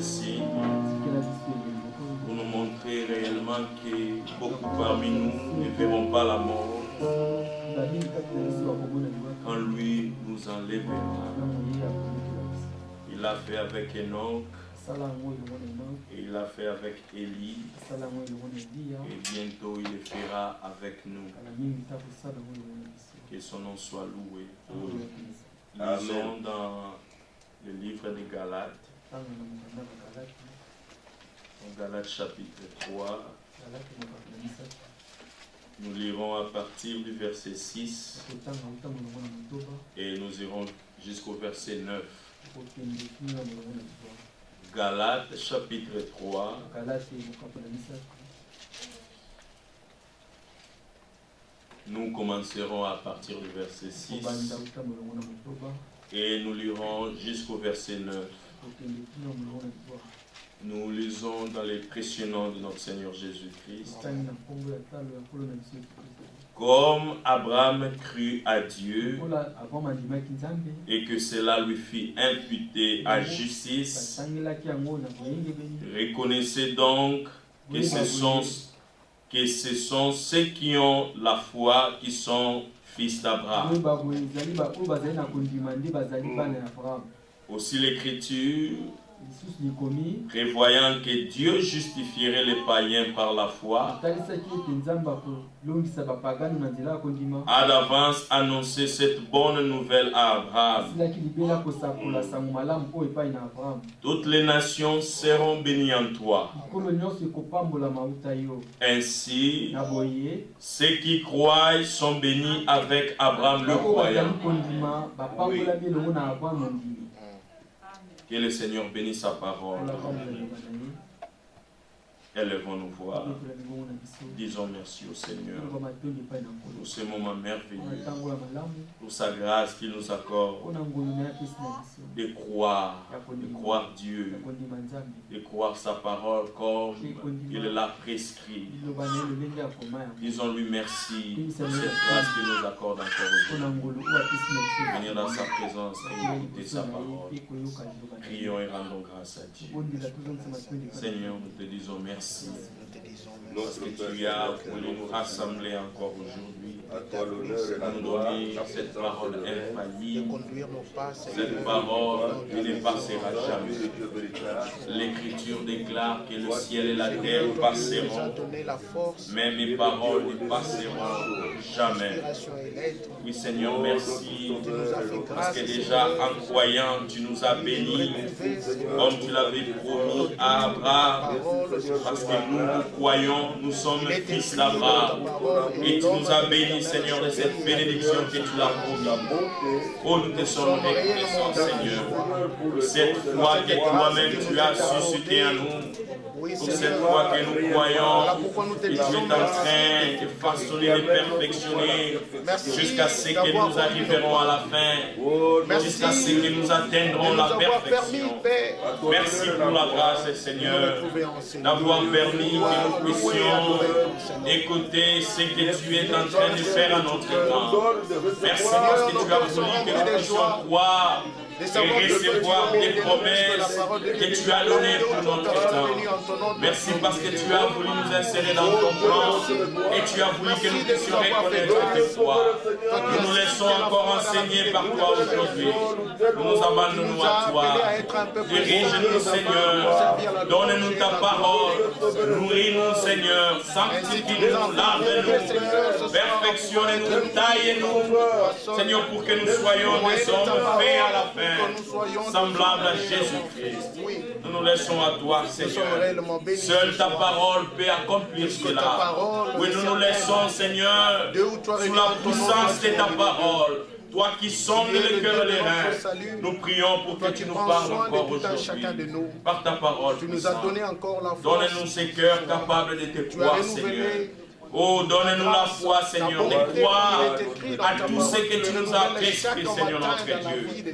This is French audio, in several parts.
signes pour nous montrer réellement que beaucoup parmi nous ne verront pas la mort. Quand lui nous enlèvera. Il l'a fait avec Enoch. Et il l'a fait avec Élie. Et bientôt il le fera avec nous. Que son nom soit loué. Lisons dans le livre de Galates. Galates chapitre 3. Nous lirons à partir du verset 6 et nous irons jusqu'au verset 9. Galates chapitre 3. Nous commencerons à partir du verset 6 et nous lirons jusqu'au verset 9. Nous lisons dans les précieux noms de notre Seigneur Jésus-Christ. Comme Abraham crut à Dieu et que cela lui fit imputer à justice, reconnaissez donc que ce sont ceux qui ont la foi qui sont fils d'Abraham. Aussi l'Écriture, prévoyant que Dieu justifierait les païens par la foi, a d'avance annoncé cette bonne nouvelle à Abraham. Toutes les nations seront bénies en toi. Ainsi, ceux qui croient sont bénis avec Abraham le croyant. Que le Seigneur bénisse sa parole. Élevons nos voix. Disons merci au Seigneur pour ce moment merveilleux, pour sa grâce qu'il nous accorde de croire Dieu, de croire sa parole comme il l'a prescrit. Disons-lui merci pour cette grâce qu'il nous accorde encore aujourd'hui. Venir dans sa présence et écouter sa parole. Prions et rendons grâce à Dieu. Seigneur, nous te disons merci. Parce que tu as voulu nous rassembler encore aujourd'hui, nous donner cette parole infaillible, cette parole qui ne passera jamais. L'Écriture déclare que le ciel et la terre passeront, mais mes paroles ne passeront jamais. Oui Seigneur, merci, parce que déjà en croyant, tu nous as bénis, comme tu l'avais promis à Abraham, parce que nous croyons, nous sommes fils d'Abraham, et tu nous as bénis, Seigneur, de cette bénédiction que tu l'as promis. Oh, nous te sommes reconnaissants, Seigneur, pour cette foi que toi-même tu as suscité en nous, pour cette foi que nous croyons, que tu es en train de façonner, de perfectionner, jusqu'à ce que nous arriverons à la fin, jusqu'à ce que nous atteindrons la perfection. Merci pour la grâce, Seigneur, d'avoir permis que nous puissions écouter ce que tu es en train de faire à notre temps. Merci parce que tu as voulu que nous puissions croire et recevoir des promesses que tu as données pour notre temps. Merci parce que tu as voulu nous insérer dans ton plan et tu as voulu que nous puissions reconnaître tes foi. Nous nous laissons encore enseigner par toi aujourd'hui. Nous nous abandonnons à toi. Dirige-nous, Seigneur. Donne-nous ta parole. Nourris-nous, Seigneur. Sanctifie-nous, lave-nous. Perfectionne-nous, taille-nous. Seigneur, pour que nous soyons des hommes faits à la fin, semblable à Jésus-Christ. Nous nous laissons à toi, Seigneur. Seule ta parole peut accomplir cela. Oui, nous nous laissons, Seigneur, sous la puissance de ta parole. Toi qui sondes le cœur et les reins, nous prions pour que tu nous parles encore aujourd'hui. Par ta parole, tu nous as donné encore la foi. Donne-nous ces cœurs capables de te croire, Seigneur. Oh, donne-nous la foi, Seigneur, de croire à tout ce que tu nous as prescrit, Seigneur notre Dieu.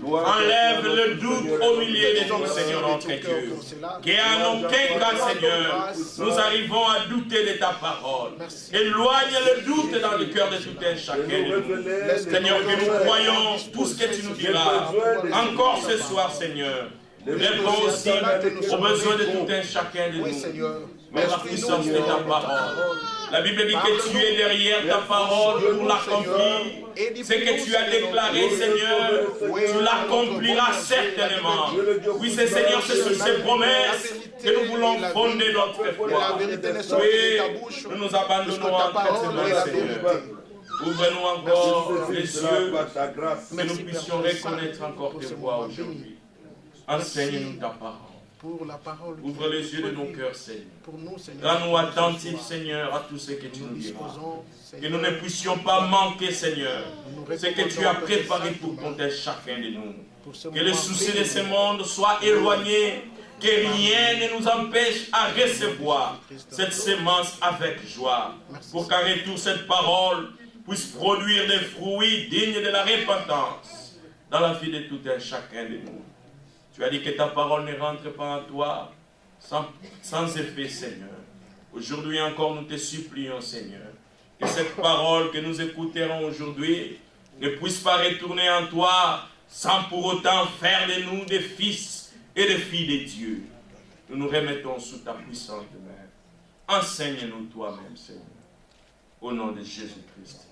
Enlève le doute au milieu de nous, Seigneur notre Dieu. Qu'en aucun cas, Seigneur, nous arrivons à douter de ta parole. Éloigne le doute dans le cœur de tout un chacun de nous. Seigneur, que nous croyons tout ce que tu nous diras. Encore ce soir, Seigneur. Réponds aussi aux besoins de tout un chacun de nous. Mais la puissance de ta parole. La Bible dit que tu es derrière ta parole pour l'accomplir. Ce que tu as déclaré, Seigneur, tu l'accompliras certainement. Oui, Seigneur, c'est sur ces promesses que nous voulons fonder notre foi. Oui, nous nous abandonnons entre tes mains, Seigneur. Ouvre-nous encore les yeux, que nous puissions reconnaître encore tes voix aujourd'hui. Enseigne-nous ta parole. Ouvre les yeux de nos cœurs, Seigneur. Rends-nous attentifs, Seigneur, à tout ce que tu nous diras. Que nous ne puissions pas manquer, Seigneur, ce que tu as préparé pour compter chacun de nous. Que les soucis de ce monde soient éloignés. Que rien ne nous empêche à recevoir cette sémence avec joie. Pour qu'en retour, cette parole puisse produire des fruits dignes de la repentance dans la vie de tout un chacun de nous. Tu as dit que ta parole ne rentre pas en toi sans effet, Seigneur. Aujourd'hui encore, nous te supplions, Seigneur, que cette parole que nous écouterons aujourd'hui ne puisse pas retourner en toi sans pour autant faire de nous des fils et des filles de Dieu. Nous nous remettons sous ta puissante main. Enseigne-nous toi-même, Seigneur. Au nom de Jésus-Christ,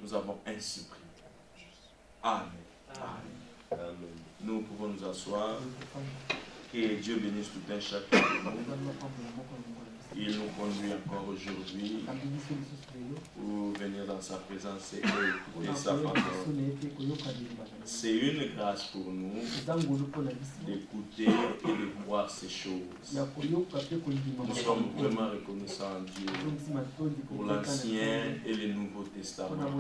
nous avons ainsi prié. Amen. Amen. Amen. Nous pouvons nous asseoir. Que Dieu bénisse tout un chacun de nous. Il nous conduit encore aujourd'hui pour venir dans sa présence et écouter sa parole. C'est une grâce pour nous d'écouter et de voir ces choses. Nous sommes vraiment reconnaissants à Dieu pour l'Ancien et le Nouveau Testament,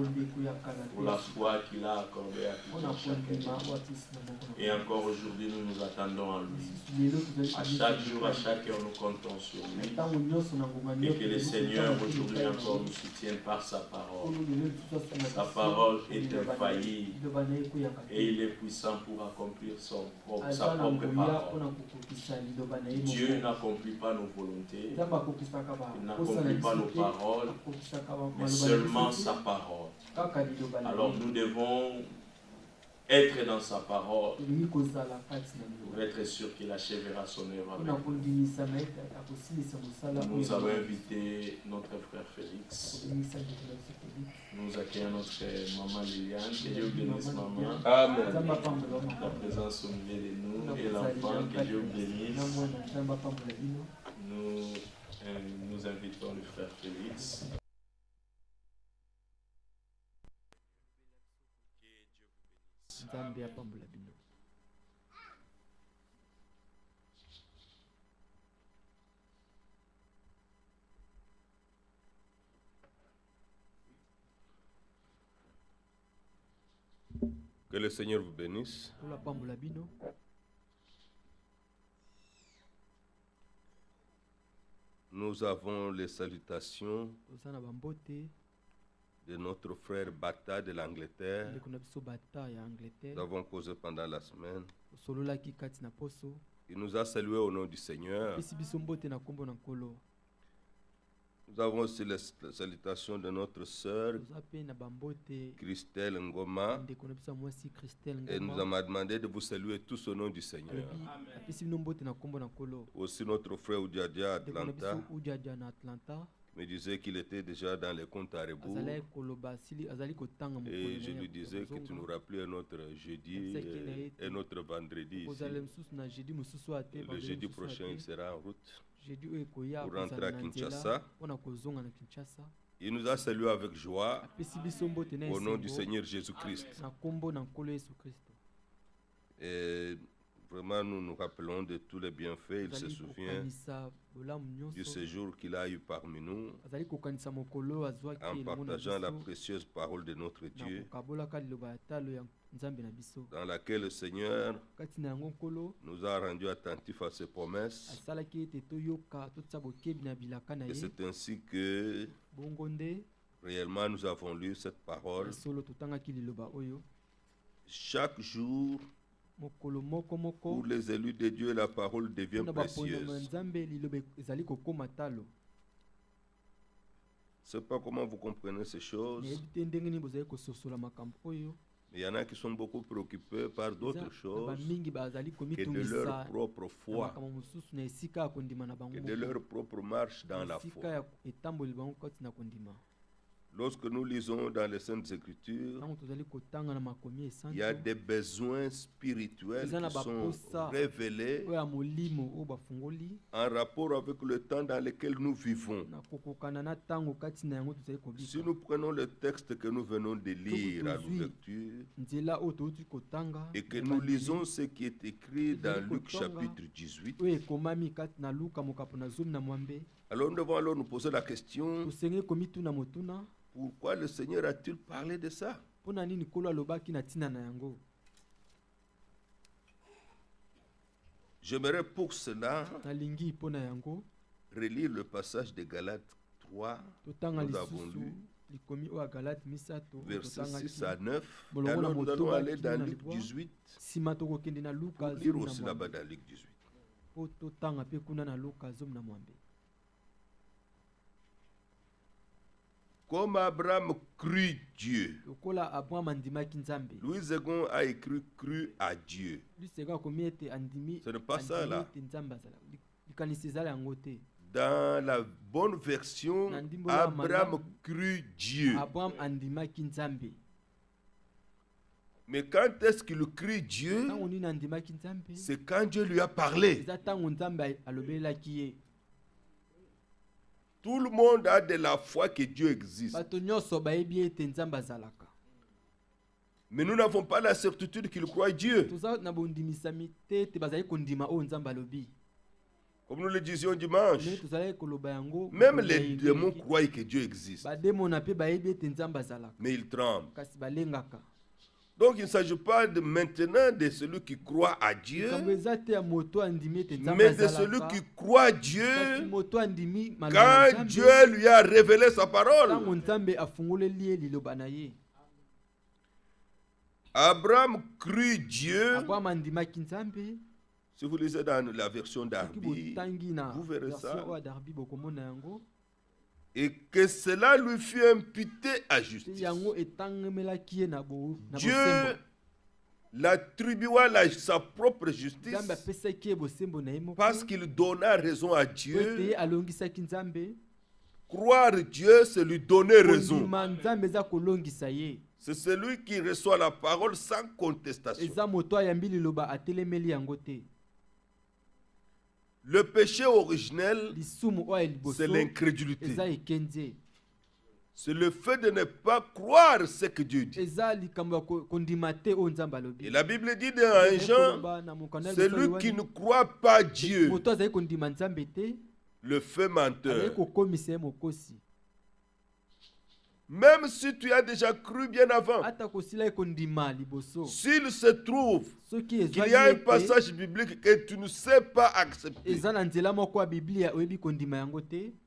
pour la foi qu'il a accordée à tout un chacun. Et encore aujourd'hui, nous nous attendons à lui. À chaque jour, à chaque heure, nous comptons sur lui. Et que le Seigneur aujourd'hui encore nous soutienne par sa parole. Sa parole est infaillible et il est puissant pour accomplir sa propre parole. Dieu n'accomplit pas nos volontés, il n'accomplit pas nos paroles, mais seulement sa parole. Alors nous devons être dans sa parole pour être sûr qu'il achèvera son œuvre avec nous. Nous avons invité notre frère Félix. Nous accueillons notre maman Liliane. Que Dieu bénisse maman. Amen. La présence au milieu de nous et l'enfant, que Dieu bénisse. Nous invitons le frère Félix. Que le Seigneur vous bénisse. Nous avons les salutations de notre frère Bata de l'Angleterre. Nous avons causé pendant la semaine. Il nous a salué au nom du Seigneur. Nous avons aussi les salutations de notre sœur Christelle Ngoma. Et nous avons demandé de vous saluer tous au nom du Seigneur. Aussi notre frère Oudiadia Atlanta me disait qu'il était déjà dans les comptes à rebours. Et je lui disais que tu nous rappelais un autre jeudi et un autre vendredi ici. Et le jeudi prochain, il sera en route pour rentrer à Kinshasa. Il nous a salué avec joie au nom du Seigneur Jésus-Christ. Et vraiment, nous nous rappelons de tous les bienfaits. Il se souvient du séjour qu'il a eu parmi nous en partageant la précieuse parole de notre Dieu, dans laquelle le Seigneur nous a rendus attentifs à ses promesses. Et c'est ainsi que réellement nous avons lu cette parole. Chaque jour, pour les élus de Dieu, la parole devient précieuse. Je ne sais pas comment vous comprenez ces choses, Il y en a qui sont beaucoup préoccupés par d'autres choses que de leur propre foi, que de leur propre marche dans la foi. Lorsque nous lisons dans les Saintes Écritures, il y a des besoins spirituels qui sont révélés en rapport avec le temps dans lequel nous vivons. Si nous prenons le texte que nous venons de lire à l'ouverture et que nous lisons ce qui est écrit dans Luc chapitre 18, alors nous devons alors nous poser la question: pourquoi le Seigneur a-t-il parlé de ça? J'aimerais pour cela relire le passage de Galates 3, nous avons lu, versets 6 à 9. Et alors nous allons aller dans Luc 18, pour lire aussi là-bas dans Luc 18. Comme Abraham crut Dieu. Louis II a écrit cru à Dieu. Ce n'est pas ça là. Dans la bonne version, Abraham crut Dieu. Mais quand est-ce qu'il crut Dieu? C'est quand Dieu lui a parlé. Tout le monde a de la foi que Dieu existe. Mais nous n'avons pas la certitude qu'il croit Dieu. Comme nous le disions dimanche, même les démons croient que Dieu existe. Mais ils tremblent. Donc il ne s'agit pas maintenant de celui qui croit à Dieu, mais de celui qui croit Dieu quand Dieu lui a révélé sa parole. Abraham crut Dieu. Si vous lisez dans la version d'Arby, vous verrez ça. Et que cela lui fut imputé à justice. Dieu l'attribua sa propre justice parce qu'il donna raison à Dieu. Croire Dieu, c'est lui donner raison. C'est celui qui reçoit la parole sans contestation. Le péché originel, c'est l'incrédulité. C'est le fait de ne pas croire ce que Dieu dit. Et la Bible dit dans 1 Jean, celui qui ne croit pas Dieu, le fait menteur. Même si tu as déjà cru bien avant, s'il se trouve qu'il y a un passage biblique que tu ne sais pas accepter,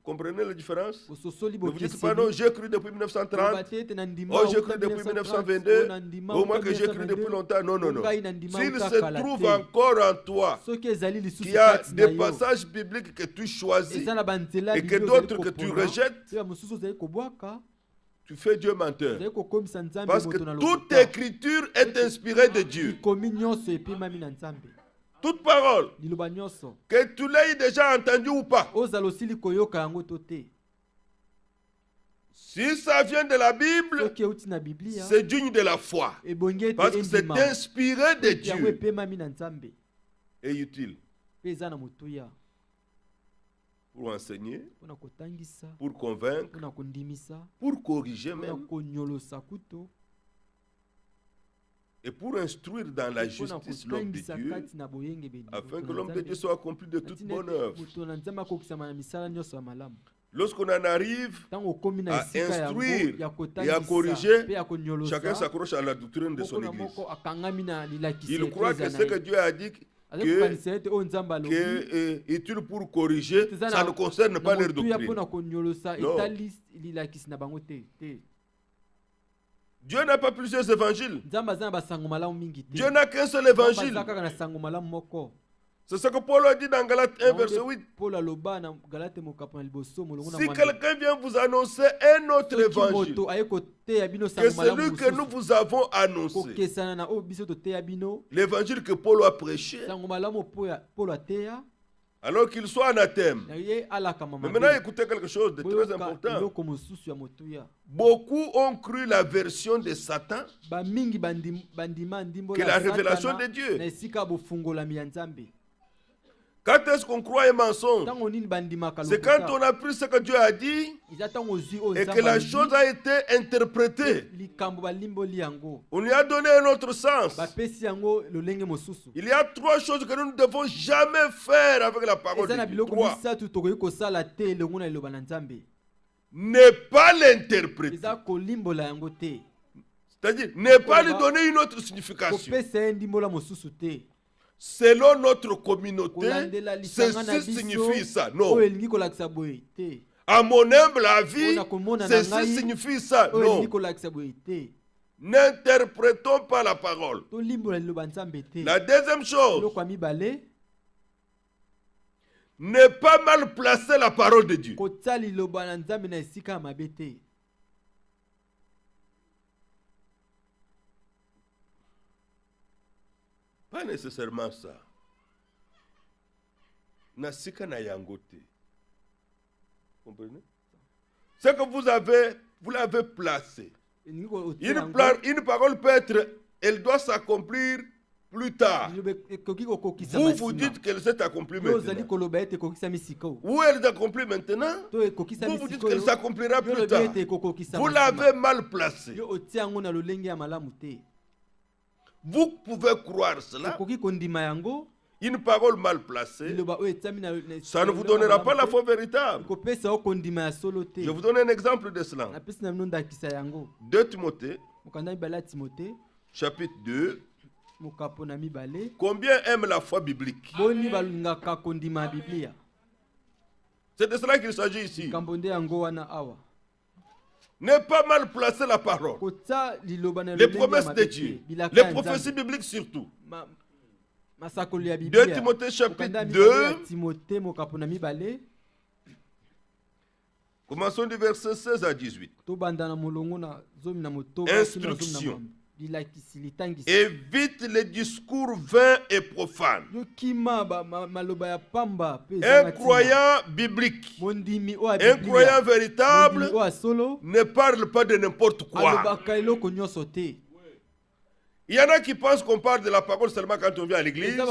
comprenez la différence? Ne vous dites pas non, j'ai cru depuis 1930, oh j'ai cru depuis 1922, au moins que j'ai cru depuis longtemps. Non, non, non. S'il se trouve encore en toi qu'il y a des passages bibliques que tu choisis et que d'autres que tu rejettes, tu fais Dieu menteur. Parce que toute écriture est inspirée de Dieu. Toute parole, que tu l'aies déjà entendue ou pas, si ça vient de la Bible, c'est digne de la foi. Parce que c'est inspiré de Dieu et utile pour enseigner, pour convaincre, pour corriger même, et pour instruire dans la justice l'homme de Dieu, afin que l'homme de Dieu soit accompli de toute bonne œuvre. Lorsqu'on en arrive à instruire et à corriger, chacun s'accroche à la doctrine de son église. Il croit que ce que Dieu a dit que utile pour corriger, ça ne concerne pas leur doctrine. Non. Dieu n'a pas plusieurs évangiles. Dieu n'a qu'un seul évangile. C'est ce que Paul a dit dans Galates 1, verset 8. Si quelqu'un vient vous annoncer un autre évangile que celui que nous vous avons annoncé, l'évangile que Paul a prêché, alors qu'il soit anathème. Mais maintenant, écoutez quelque chose de très important. Beaucoup ont cru la version de Satan que la révélation de Dieu. Quand est-ce qu'on croit un mensonge? C'est quand on a pris ce que Dieu a dit et que la chose a été interprétée. On lui a donné un autre sens. Il y a 3 choses que nous ne devons jamais faire avec la parole de Dieu. 3. Ne pas l'interpréter. C'est-à-dire, ne pas lui donner une autre signification. Selon notre communauté, ceci signifie ça. Non. À mon humble avis, ceci signifie ça. Non. N'interprétons pas la parole. La deuxième chose, ne pas mal placer la parole de Dieu. Pas nécessairement ça. Nasika na yangote. Comprenez? Ce que vous l'avez placé. Une parole peut être, elle doit s'accomplir plus tard. Vous dites qu'elle s'est accomplie maintenant. Ou elle s'accomplit maintenant. Vous dites qu'elle s'accomplira plus tard. Vous l'avez mal placé. Vous pouvez croire cela. Une parole mal placée, ça ne vous donnera pas la foi véritable. Je vous donne un exemple de cela. 2 Timothée, chapitre 2. Combien aiment la foi biblique? C'est de cela qu'il s'agit ici. Ne pas mal placer la parole. Les promesses de Dieu. Les prophéties bibliques surtout. 2 Timothée chapitre 2. Commençons du verset 16 à 18. Instruction. Évite les discours vains et profanes. Un croyant biblique, un croyant véritable ne parle pas de n'importe quoi. Il y en a qui pensent qu'on parle de la parole seulement quand on vient à l'église. Et que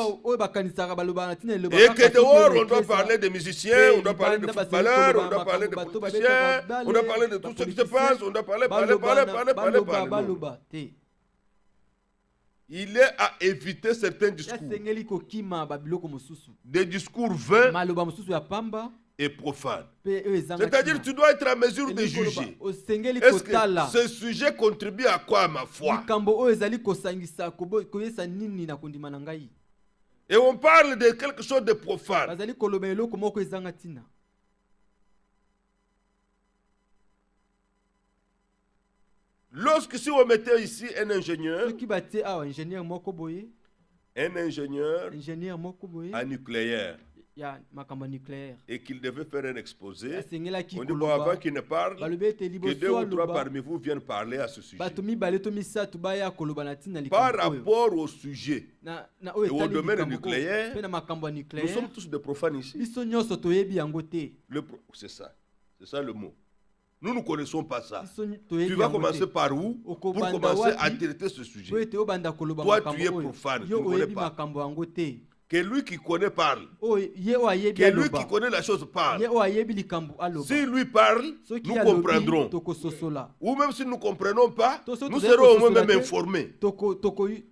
dehors, on doit parler de musiciens, on doit parler de footballeurs, on doit parler de politiciens, on doit parler de tout ce qui se passe, on doit parler. Il est à éviter certains discours. Des discours vains et profanes. C'est-à-dire tu dois être à mesure de juger. Est-ce que ce sujet contribue à quoi à ma foi? Et on parle de quelque chose de profane. Lorsque si on mettait ici un ingénieur à nucléaire et qu'il devait faire un exposé, on dit bon, avant qu'il ne parle, que 2 ou 3 parmi vous viennent parler à ce sujet. Par rapport au sujet et au domaine nucléaire, nous sommes tous des profanes ici. C'est ça le mot. Nous ne connaissons pas ça. Tu vas commencer par où pour commencer à traiter ce sujet? Toi, tu es profane, tu ne connais pas. Que lui qui connaît parle. Que lui qui connaît la chose parle. Si lui parle, nous comprendrons. Ou même si nous ne comprenons pas, nous serons au moins même informés.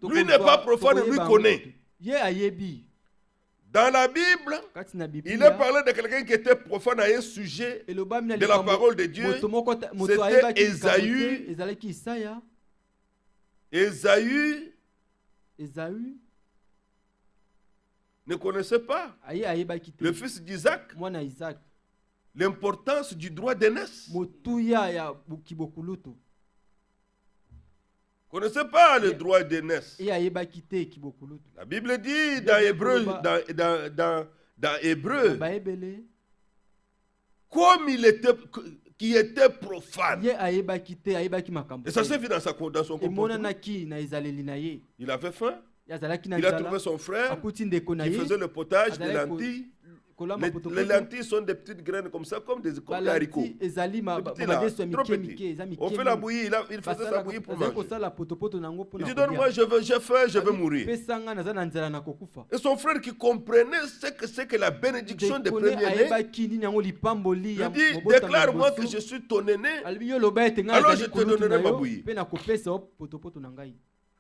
Lui n'est pas profane, lui connaît. Dans la Bible, il est parlé de quelqu'un qui était profane à un sujet de la parole de Dieu. C'était Ésaü. Ésaü ne connaissait pas le fils d'Isaac. L'importance du droit d'aînesse. connaissait pas le droit d'aînesse. La Bible dit dans Hébreu, comme il était, qui était profane. Et ça s'est vu dans son comportement. Il avait faim. Il a trouvé son frère qui faisait le potage des lentilles. Les lentilles sont des petites graines comme ça, comme des haricots. Petits là, trop petits. On fait la bouillie, il faisait sa bouillie pour manger. Il dit, donne-moi, j'ai faim, je vais mourir. Et son frère qui comprenait ce que la bénédiction des premiers-nés, il dit, déclare-moi que je suis ton aîné, alors je te donnerai ma bouillie.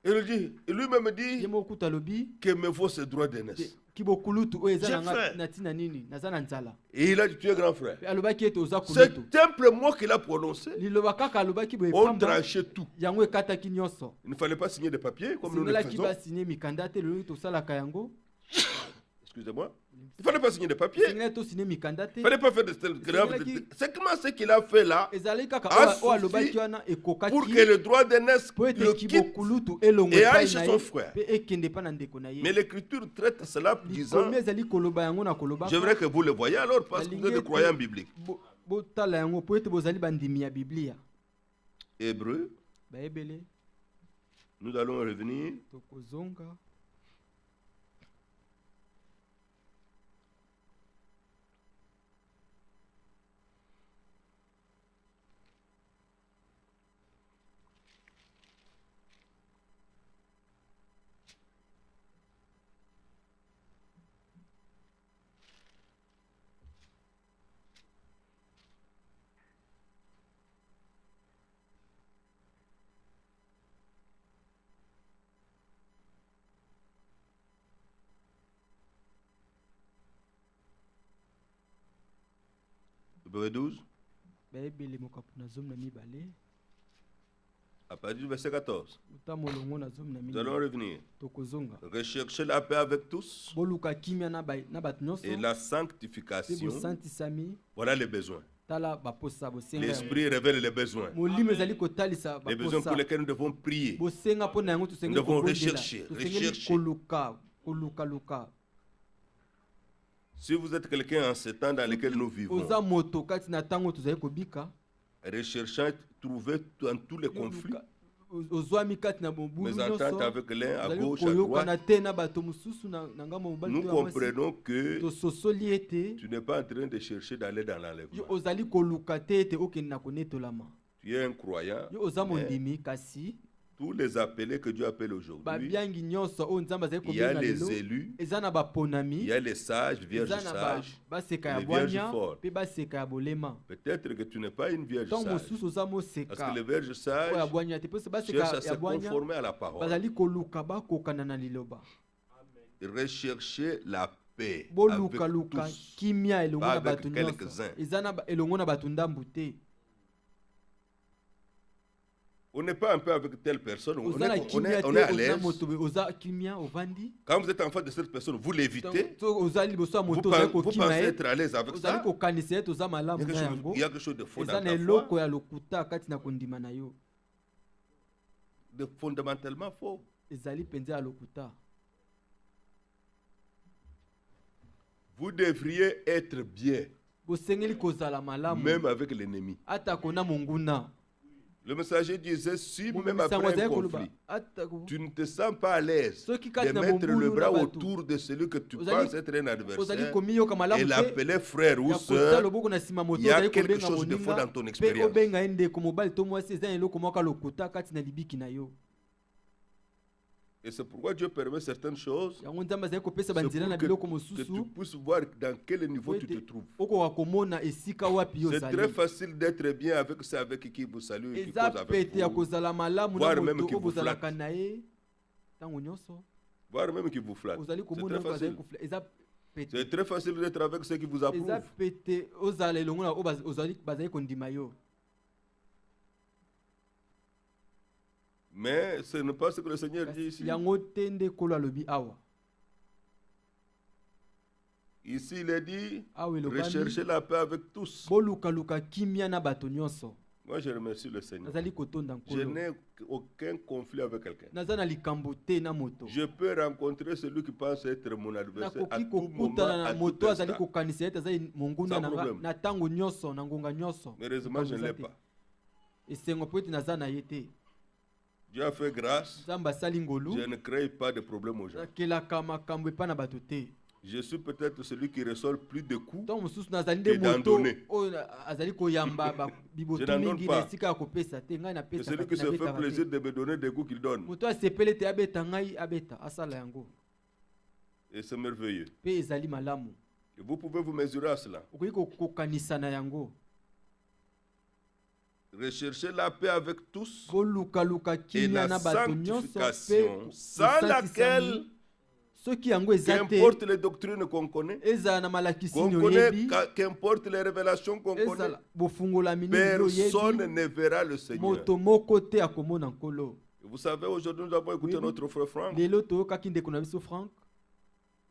Et lui-même dit que me vaut ce droit d'aînesse. Et il a dit, tu es grand frère. C'est simple mot qu'il a prononcé. On tranchait tout. Il ne fallait pas signer de papiers comme nous le faisons. Excusez-moi. Il ne fallait pas signer de papier. Il ne fallait pas faire de grave. C'est comment ce qu'il a fait là a suffi pour que le droit d'aînesse le quitte et aille chez son frère. Mais l'Écriture traite cela disant, j'aimerais que vous le voyez alors parce que vous êtes des croyants bibliques. Hébreu. Nous allons revenir. Hébreu 12. À partir du verset 14. Nous allons revenir. Recherchez la paix avec tous et la sanctification. Voilà les besoins. L'Esprit révèle les besoins. Les besoins pour lesquels nous devons prier. Nous devons rechercher. Si vous êtes quelqu'un en ce temps dans lequel nous vivons, recherchant, trouvez dans tous les conflits, mes ententes avec l'un à gauche, à droite, nous comprenons que tu n'es pas en train de chercher d'aller dans l'enlèvement. Tu es un croyant, tous les appelés que Dieu appelle aujourd'hui, il y a les élus, il y a les sages, vierges sages, les vierges folles. Peut-être que tu n'es pas une vierge sage, parce que les vierges sages cherchent à se conformer à la parole. Rechercher la paix avec tous, pas avec quelques-uns. On n'est pas un peu avec telle personne, on est à l'aise. Quand vous êtes en face de cette personne, vous l'évitez. Vous pensez être à l'aise avec ça. Il y a quelque chose de faux dans ta foi. De fondamentalement faux. Vous devriez être bien, même avec l'ennemi. Le messager disait, si même après un conflit, tu ne te sens pas à l'aise de mettre le bras autour de celui que tu penses être un adversaire et l'appeler frère ou sœur, il y a quelque chose de faux dans ton expérience. Et c'est pourquoi Dieu permet certaines choses, c'est pour que tu puisses voir dans quel niveau tu te trouves. C'est très facile d'être bien avec ceux avec qui vous saluent et qui causent avec vous, voire même qui vous flattent. Voire même qui vous flattent. C'est très facile. C'est très facile d'être avec ceux qui vous approuvent. Mais ce n'est pas ce que le Seigneur dit ici. Ici, il est dit, recherchez la paix avec tous. Moi, je remercie le Seigneur. Je n'ai aucun conflit avec quelqu'un. Je peux rencontrer celui qui pense être mon adversaire à tout moment, à tout instant. Sans problème. Mais heureusement, je ne l'ai pas. Dieu a fait grâce. Je ne crée pas de problème aux gens. Je suis peut-être celui qui ressort plus de coups que d'en donner. Je n'en donne pas. C'est celui qui se fait plaisir de me donner des coups qu'il donne. Et c'est merveilleux. Et vous pouvez vous mesurer à cela. Recherchez la paix avec tous et la sanctification sans laquelle qu'importe les doctrines qu'on connaît, qu'importe les révélations qu'on connaît, personne ne verra le Seigneur. Vous savez, aujourd'hui, nous avons écouté notre frère Franck.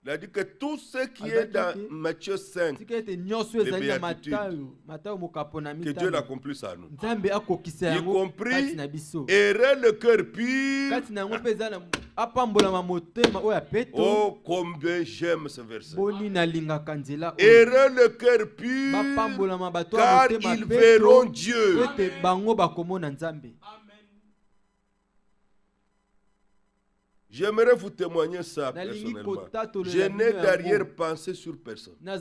Il a dit que tout ce qui est dans Matthieu 5, les béatitudes, que Dieu l'accomplisse à nous. Y compris, errer le cœur pur. Oh, combien j'aime ce verset. Errer le cœur pur, car ils verront Dieu. J'aimerais vous témoigner ça personnellement. Je n'ai d'arrière-pensée sur personne. Je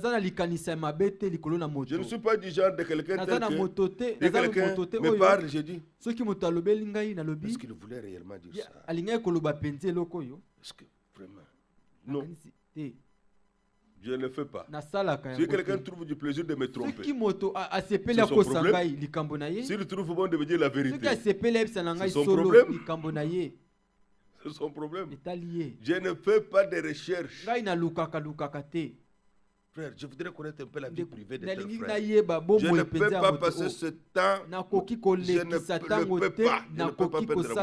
ne suis pas du genre de quelqu'un quelqu'un me parle, je dis, est-ce qu'il voulait réellement dire ça? Est-ce que vraiment? Non. Je ne le fais pas. Si quelqu'un trouve du plaisir de me tromper, c'est son problème. S'il trouve bon de me dire la vérité, c'est son problème. C'est son problème. Je ne fais pas de recherche. Frère, je voudrais connaître un peu la vie privée de tes frères. Je ne peux pas passer ce temps. Je ne peux pas. Je ne peux pas perdre mon temps.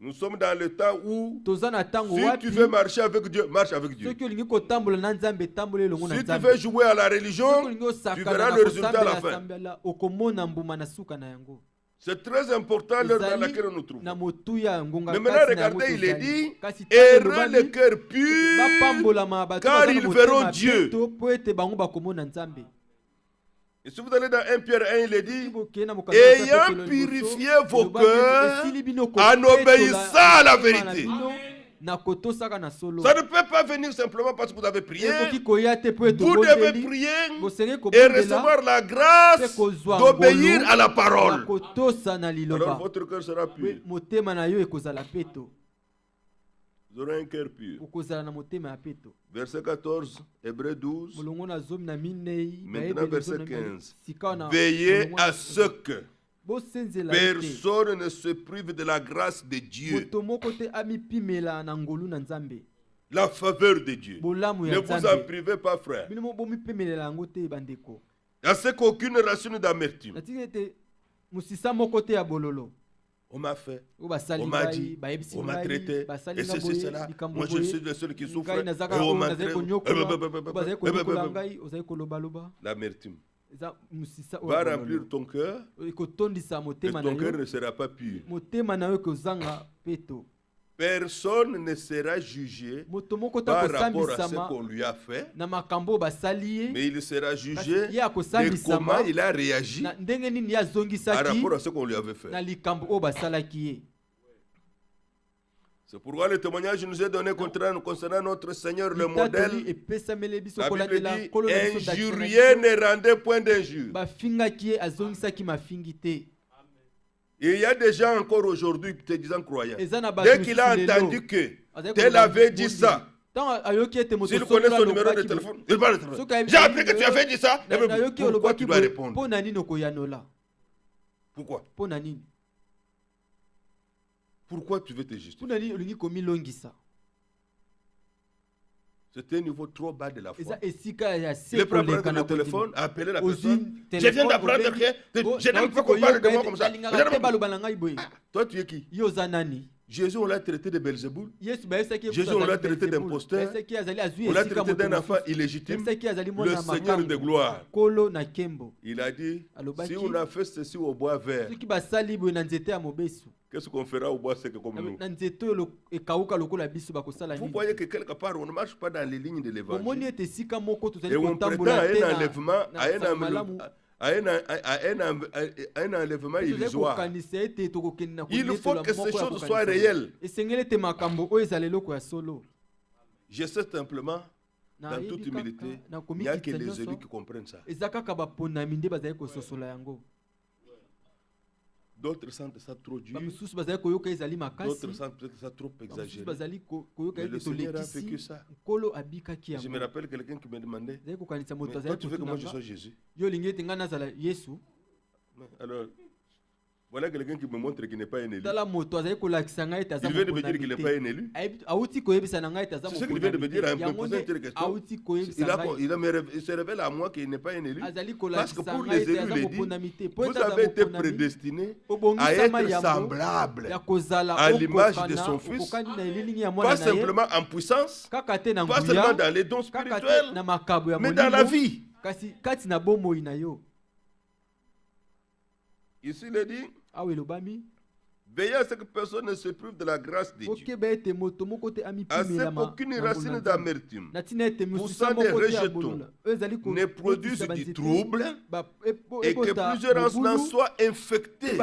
Nous sommes dans le temps où si tu veux marcher avec Dieu, marche avec Dieu. Si tu veux jouer à la religion, tu verras le résultat à la fin. C'est très important l'heure dans laquelle nous nous trouvons. Mais maintenant, regardez, il est dit, errez le cœur pur, car ils verront Dieu. Et si vous allez dans 1 Pierre 1, il est dit, ayant purifié vos cœurs en obéissant à la vérité. Ça ne peut pas venir simplement parce que vous avez prié. Vous devez prier et recevoir la grâce d'obéir à la parole. Alors votre cœur sera pur. Vous aurez un cœur pur. Verset 14, Hébreux 12. Maintenant verset 15. Veillez à ce que personne ne se prive de la grâce de Dieu. La faveur de Dieu. Ne vous en privez pas, frère. À ce qu'aucune racine d'amertume. On m'a fait, on m'a dit, on m'a traité, et c'est cela. Moi je suis le seul qui souffre. Et on m'a traité. L'amertume va remplir ton cœur et ton cœur ne sera pas pur. Personne ne sera jugé par rapport à ce qu'on lui a fait, mais il sera jugé de comment il a réagi par rapport à ce qu'on lui avait fait. C'est pourquoi le témoignage nous est donné concernant notre Seigneur, le modèle. La Bible dit, injurier ne rendait point d'injure. Et il y a des gens encore aujourd'hui te disant croyants. Dès qu'il a entendu que tel avait dit ça, s'il connaît son numéro de téléphone, il va le téléphone. J'ai appris que tu avais dit ça. Pourquoi tu dois répondre? Pourquoi? Pourquoi tu veux te justifier? C'est un niveau trop bas de la foi. Il est prêt à prendre le téléphone, à appeler la personne. Je viens d'apprendre que je n'aime pas qu'on parle de moi comme ça. Toi, tu es qui? Jésus, on l'a traité de Belzéboul. Jésus, on l'a traité d'imposteur. On l'a traité d'un enfant illégitime. Le Seigneur de gloire. Il a dit, si on a fait ceci au bois vert, qu'est-ce qu'on fera au bois sec comme nous? Vous voyez que quelque part, on ne marche pas dans les lignes de l'évangile. Et on prétend à un enlèvement illusoire. Il faut que ces choses soient réelles. Je sais simplement, dans toute humilité, il n'y a que les élus qui comprennent ça. D'autres sentent ça trop dur. D'autres sentent peut-être ça trop exagéré. Mais le Seigneur a fait que ça. Je me rappelle quelqu'un qui me demandait, mais toi tu veux que moi je sois Jésus? Alors, voilà quelqu'un qui me montre qu'il n'est pas un élu. Il vient de me dire qu'il n'est pas un élu. C'est ce qu'il vient de me dire. Il se révèle à moi qu'il n'est pas un élu. Parce que pour les élus, il dit, vous avez été prédestinés à être semblables à l'image de son Fils. Pas simplement en puissance, pas seulement dans les dons spirituels, mais dans la vie. Ici, il est dit, veillez à ce que personne ne se prive de la grâce de Dieu. À ce qu'aucune racine d'amertume, poussant des rejetons, ne produise du trouble et que plusieurs n'en soient infectés.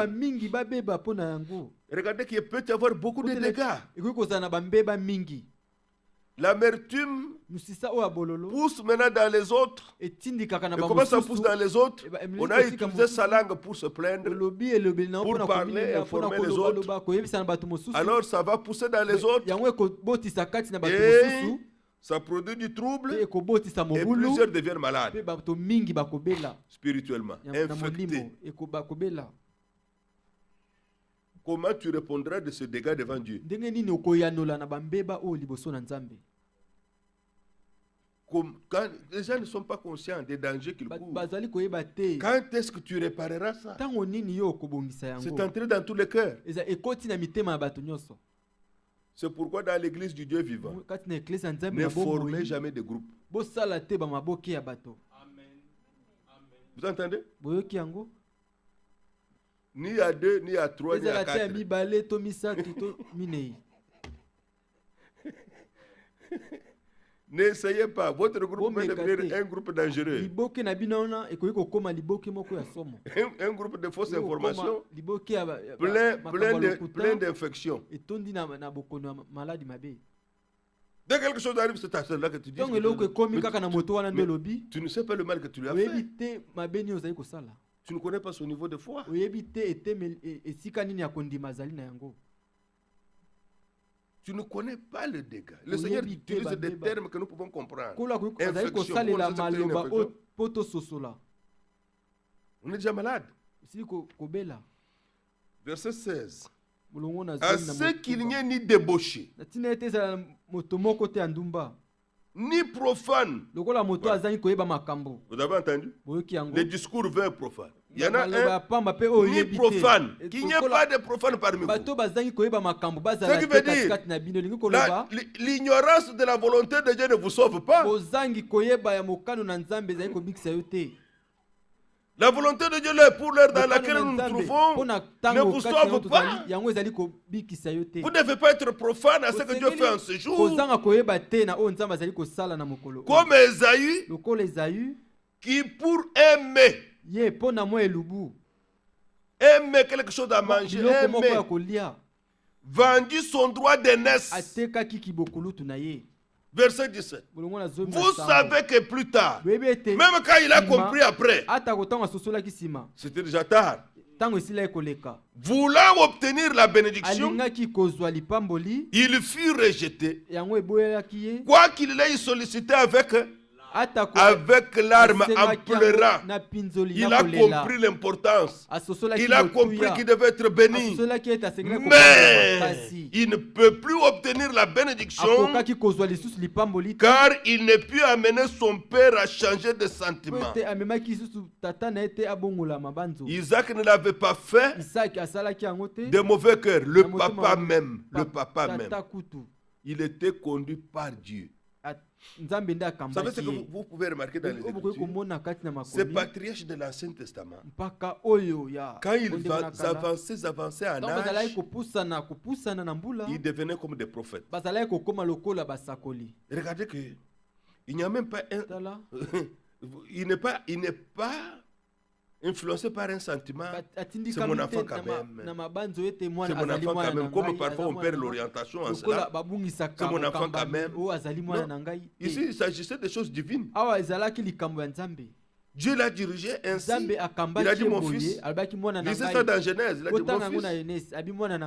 Regardez qu'il peut y avoir beaucoup de dégâts. L'amertume pousse maintenant dans les autres. Et comment ça pousse dans les autres? On a utilisé sa langue pour se plaindre, pour parler, informer les autres. Alors ça va pousser dans les autres. Et ça produit du trouble. Et plusieurs deviennent malades. Spirituellement, infectés. Comment tu répondras de ce dégât devant Dieu? Quand les gens ne sont pas conscients des dangers qu'ils courent, quand est-ce que tu répareras ça? C'est entré dans tous les cœurs. C'est pourquoi dans l'église du Dieu vivant, ne formez jamais de groupe. Vous entendez? Ni à 2, ni à 3, ni à 4. N'essayez pas. Votre groupe peut devenir un groupe dangereux. Un groupe de fausses informations, plein d'infections. Dès quelque chose arrive, c'est à cela que tu dis. Tu ne sais pas le mal que tu lui as fait. Tu ne connais pas son niveau de foi. Tu ne connais pas le dégât. Le Seigneur utilise des termes que nous pouvons comprendre. Infection. On est déjà malade. Verset 16. À ce qu'il n'y ait ni débauché, ni profane. Vous avez entendu? Les discours vains profanes. Il y en a un, ni profane. Qu'il n'y ait pas de profane parmi vous. Ce qui veut dire, l'ignorance de la volonté de Dieu ne vous sauve pas. La volonté de Dieu pour l'heure dans laquelle nous nous trouvons ne vous sauve pas. Vous ne devez pas être profane à ce que Dieu fait en ce jour. Comme Esaü, qui pour aimer quelque chose à manger, vendu son droit d'aînesse. Verset 17. Vous savez que plus tard, même quand il a compris après, c'était déjà tard. Voulant obtenir la bénédiction, il fut rejeté. Quoi qu'il l'ait sollicité avec avec larmes en pleurant. Il a compris l'importance. Il a compris qu'il devait être béni. Mais il ne peut plus obtenir la bénédiction car il ne peut amener son père à changer de sentiment. Isaac ne l'avait pas fait de mauvais cœur. Le papa même, il était conduit par Dieu. Vous savez ce que vous pouvez remarquer dans les Écritures? Ces patriarches de l'Ancien Testament, quand ils avançaient en âge, ils devenaient comme des prophètes. Regardez que il n'y a même pas un... il n'est pas influencé par un sentiment. C'est mon enfant quand même. C'est mon enfant quand même. Comme parfois on perd l'orientation en cela. C'est mon enfant quand même. Non. Ici, il s'agissait de choses divines. Dieu l'a dirigé ainsi. Il a dit mon fils. Lisez ça dans Genèse. Il a dit mon fils.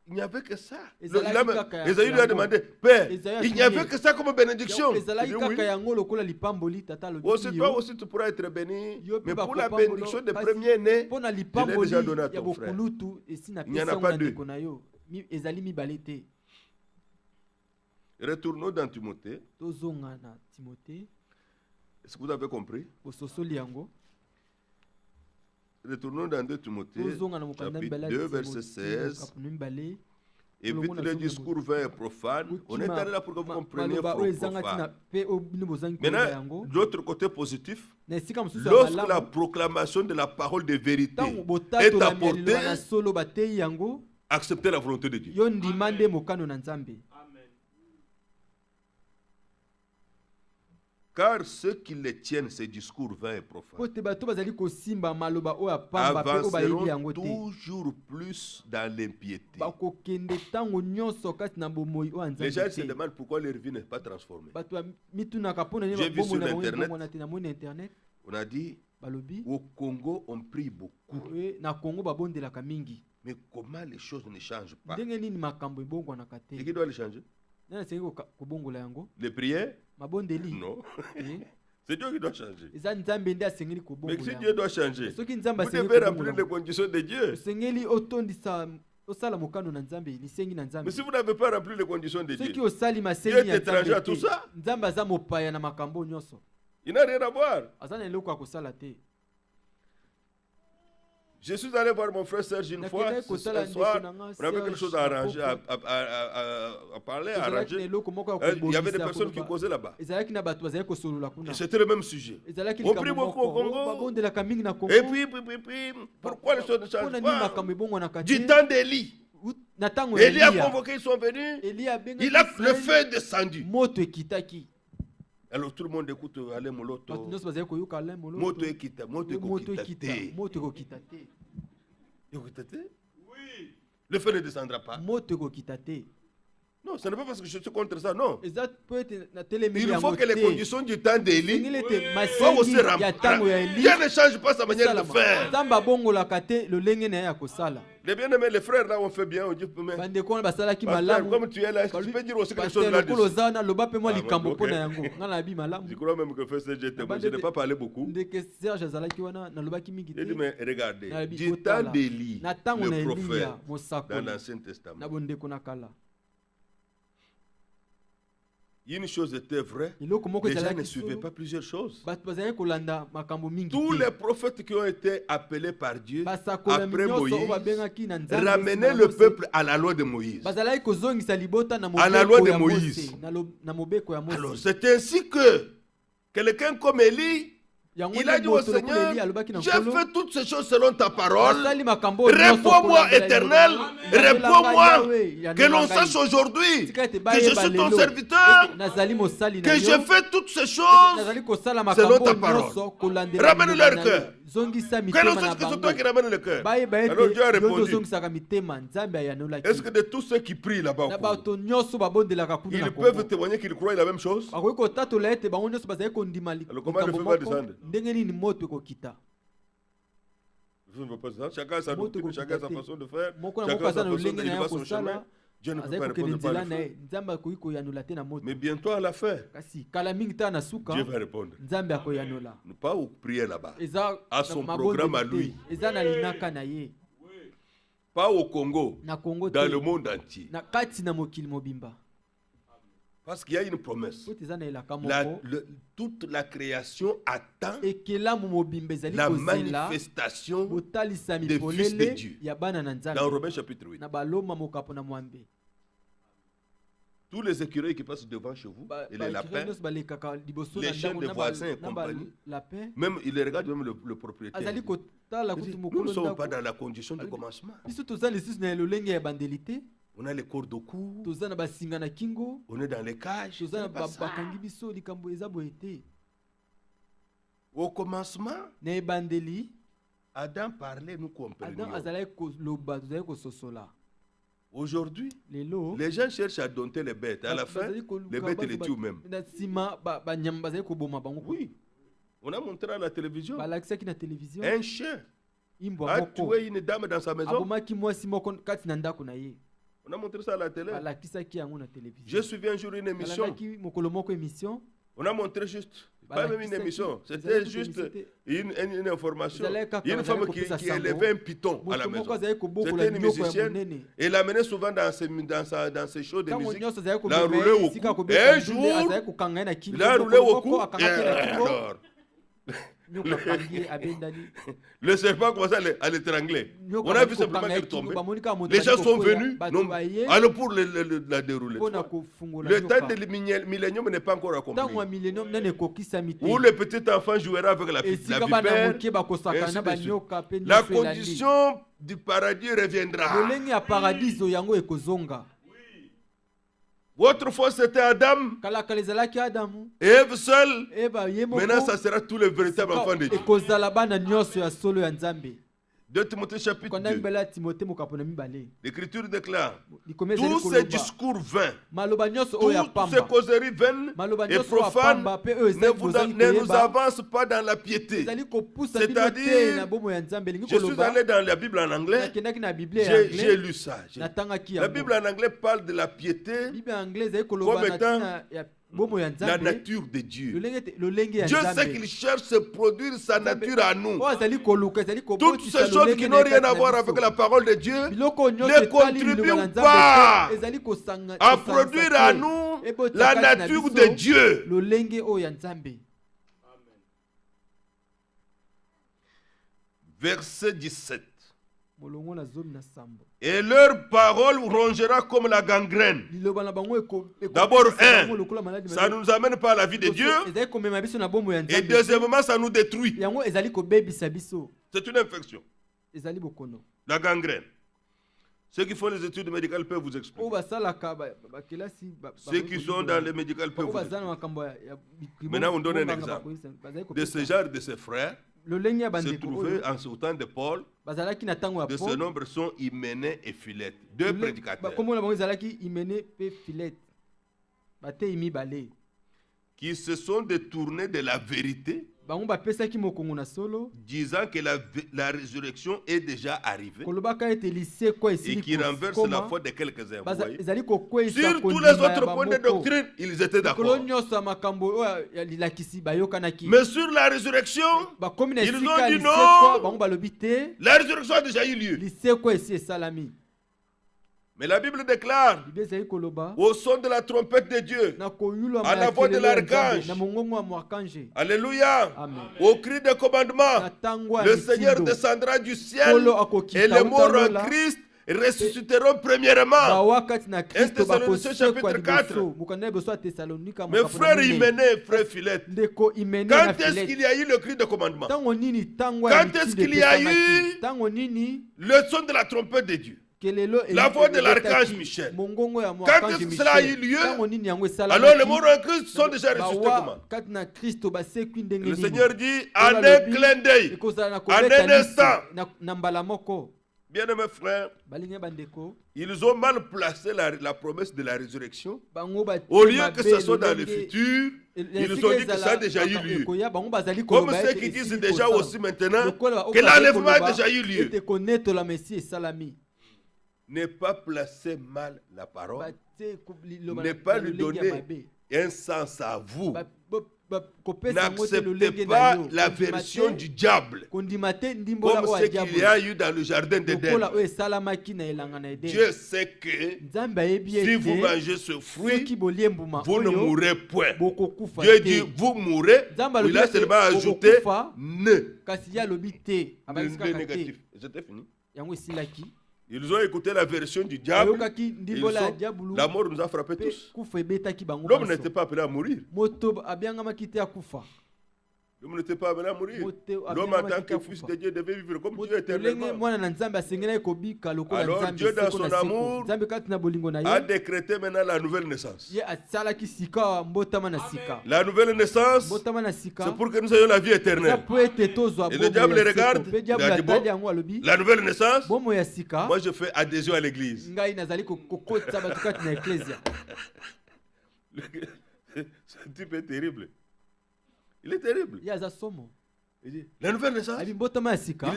Il n'y avait que ça. Esaïe lui a demandé, Père, il n'y avait que ça comme bénédiction. Il dit oui. Aussi toi aussi tu pourras être béni. Mais pour la bénédiction des premiers-nés, je l'ai déjà donné à ton frère. Il n'y en a pas deux. Retournons dans Timothée. Est-ce que vous avez compris? Retournons dans 2 Timothée, chapitre 2, verset 16. Évite le discours vain et profane. On est allé là pour que vous compreniez profane. Maintenant, d'autre côté positif, lorsque la proclamation de la parole de vérité est apportée, acceptez la volonté de Dieu. Car ceux qui les tiennent, ces discours vains et profanes, avanceront toujours plus dans l'impiété. Les gens se demandent pourquoi leur vie n'est pas transformée. J'ai vu sur Internet, on a dit, au Congo, on prie beaucoup. Mais comment les choses ne changent pas? Et qui doit les changer? Les prières? Non. C'est Dieu qui doit changer. Mais si Dieu doit changer, vous devez remplir les conditions de Dieu. Mais si vous n'avez pas rempli les conditions de Dieu, Dieu est étranger à tout ça. Il n'a rien à voir. Je suis allé voir mon frère Serge une fois, ce soir, on avait quelque chose à arranger, à parler, à arranger. Il y avait des personnes qui causaient là-bas. Et c'était le même sujet. On prie beaucoup au Congo. Et puis, pourquoi les choses ne changent pas? Du temps d'Élie. Élie a convoqué, ils sont venus. Il a le feu descendu. Alors tout le monde écoute Alain Moloto. Moto ekita, moto ekokita. Oui. Le feu ne descendra pas. Non, ce n'est pas parce que je suis contre ça, non. Il faut que les conditions du temps d'Élie soient aussi remplies. Dieu ne change pas sa manière de faire. Les bien-aimés, les frères là ont fait bien. On dit, mais comme tu es là, tu peux dire aussi quelque chose là-dessus. Je crois même que frère Serge est témoin. Je n'ai pas parlé beaucoup. Il dit, mais regardez, du temps d'Élie, le prophète, dans l'Ancien Testament, une chose était vraie, les gens ne suivaient pas plusieurs choses. Tous les prophètes qui ont été appelés par Dieu après Moïse ramenaient le peuple à la loi de Moïse. À la loi de Moïse. Alors c'est ainsi que quelqu'un comme Élie, il a dit au Seigneur, j'ai fait toutes ces choses selon ta parole. Réponds-moi, Éternel. Réponds-moi. Que l'on sache aujourd'hui que je suis ton serviteur, que j'ai fait toutes ces choses selon ta parole. Ramène leur cœur. Que l'on sache que c'est toi qui ramène le cœur. Alors Dieu a répondu. Est-ce que de tous ceux qui prient là-bas, ils peuvent témoigner qu'ils croient la même chose? Alors comment le feu va descendre? Chacun a sa doctrine, chacun a sa façon de faire, chacun a sa façon de, il va son chemin. Dieu ne peut pas répondre par le feu. Mais bientôt à la fin, Dieu va répondre. Ne pas prier là-bas. À son programme à lui. Pas au Congo, dans le monde entier. Parce qu'il y a une promesse. Toute la création attend la manifestation des fils de Dieu. Dans Romains chapitre 8. Tous les écureuils qui passent devant chez vous, et les lapins, les chiens des voisins et compagnie, même ils regardent même le propriétaire. Nous ne sommes pas dans la condition de commencement. On a les cordes au cou, on est dans les cages. Au commencement, Adam parlait, nous comprenions. Aujourd'hui, les gens cherchent à dompter les bêtes. À la fin, les bêtes les tuent même. Oui. On a montré à la télévision un chien a tué une dame dans sa maison. On a montré ça à la télé. J'ai suivi un jour une émission. On a montré juste, pas même une émission, c'était juste une information. Une femme qui élevait un python à la maison. C'était une musicienne. Et elle l'amenait souvent dans ses shows de musique. L'enroulait au cou. Et un jour, l'enroulait au cou. Et alors, le serpent commençait à l'étrangler. On a vu simplement qu'elle tombait. Les gens sont venus alors pour la dérouler. Le temps de millénium n'est pas encore accompli. Où le petit enfant jouera avec la vipère. La condition du paradis reviendra. Autrefois c'était Adam et Ève seule. Maintenant ça sera tous les véritables enfants de Dieu. 2 Timothée chapitre 2. L'Écriture déclare tous ces discours vains, toutes ces causeries vaines et profanes ne nous avancent pas dans la piété. C'est-à-dire, je suis allé dans la Bible en anglais, j'ai lu ça. La Bible en anglais parle de la piété comme étant la nature de Dieu. Dieu sait qu'il cherche à produire sa nature à nous. Toutes ces choses qui n'ont rien à voir avec la parole de Dieu ne contribuent pas à produire à nous la nature de Dieu. Verset 17. Et leur parole rongera comme la gangrène. D'abord, ça ne nous amène pas à la vie de Dieu. Et deuxièmement, ça nous détruit. C'est une infection. La gangrène. Ceux qui font les études médicales peuvent vous expliquer. Ceux qui sont dans les médicales peuvent vous expliquer. Maintenant, on donne un exemple. De ce genre de ses frères se trouvaient en ce temps de Paul. De ce nombre sont Hyménée et Philette, deux prédicateurs qui se sont détournés de la vérité, disant que la résurrection est déjà arrivée et qui renverse la foi de quelques-uns. Sur tous les autres points de doctrine, ils étaient d'accord. Mais sur la résurrection, ils ont dit non, la résurrection a déjà eu lieu. Mais la Bible déclare, au son de la trompette de Dieu, à la voix de l'archange, alléluia, au cri de commandement, le Seigneur descendra du ciel et les morts en Christ ressusciteront premièrement. 1 Thessaloniciens chapitre 4. Mes frères Hyménée, frère Philette, quand est-ce qu'il y a eu le cri de commandement? Quand est-ce qu'il y a eu le son de la trompette de Dieu? La voix de l'archange Michel. Quand est-ce que cela a eu lieu? Alors les morts en Christ sont déjà ressuscités comment? Le Seigneur dit en un clin d'œil, en un instant. Bien-aimés frères, ils ont mal placé la promesse de la résurrection. Au lieu que ce soit dans le futur, ils ont dit que ça a déjà eu lieu. Comme ceux qui disent déjà aussi maintenant que l'enlèvement a déjà eu lieu. Ne pas placer mal la parole. Ne pas lui donner un sens à vous. N'acceptez pas la version du diable comme ce qu'il y a eu dans le jardin d'Éden. Dieu sait que si vous mangez ce fruit, vous ne mourrez point. Dieu dit vous mourrez, il a seulement ajouté ne. Ne négatif. C'était fini. Ils ont écouté la version du diable. La mort nous a frappés tous. L'homme n'était pas appelé à mourir. L'homme n'était pas appelé à mourir. L'homme en tant que fils de Dieu devait vivre comme Dieu éternellement. Alors Dieu dans son amour a décrété maintenant la nouvelle naissance. La nouvelle naissance, c'est pour que nous ayons la vie éternelle. Et le diable regarde, il a dit bon, la nouvelle naissance, moi je fais adhésion à l'église. Ce type est terrible. Il est terrible. Il dit, la nouvelle naissance, ils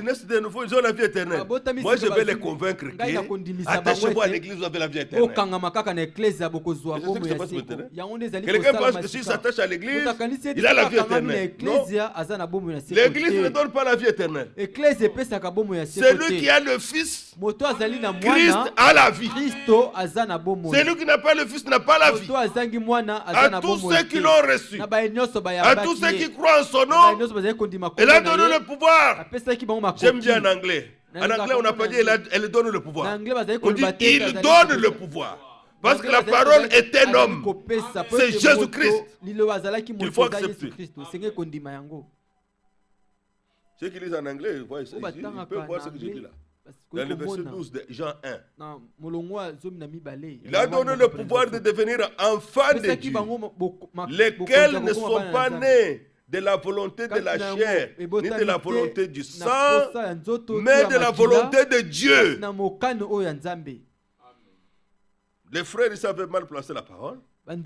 naissent de nouveau, ils ont la vie éternelle. Moi, je vais les convaincre que attachez-vous à l'église, vous avez la vie éternelle. Quelqu'un pense que s'il s'attache à l'église, il a la vie éternelle. Non. L'église ne donne pas la vie éternelle. C'est lui qui a le Fils, Christ a la vie. Celui qui n'a pas le Fils n'a pas la vie. À tous ceux qui l'ont reçu, à tous ceux qui croient en son nom, elle a donné le pouvoir. J'aime bien en anglais. En anglais, on n'a pas dit elle donne le pouvoir. On dit il donne le pouvoir. Parce que la parole est un homme. C'est Jésus-Christ qu'il faut accepter. Ceux qui lisent en anglais, ils peuvent voir ce que je dis là. Dans le verset 12 de Jean 1. Il a donné le pouvoir de devenir enfants de Dieu, lesquels ne sont pas nés de la volonté de la chair, ni de la volonté du sang, mais de la volonté de Dieu. Les frères, ils savaient mal placer la parole. Il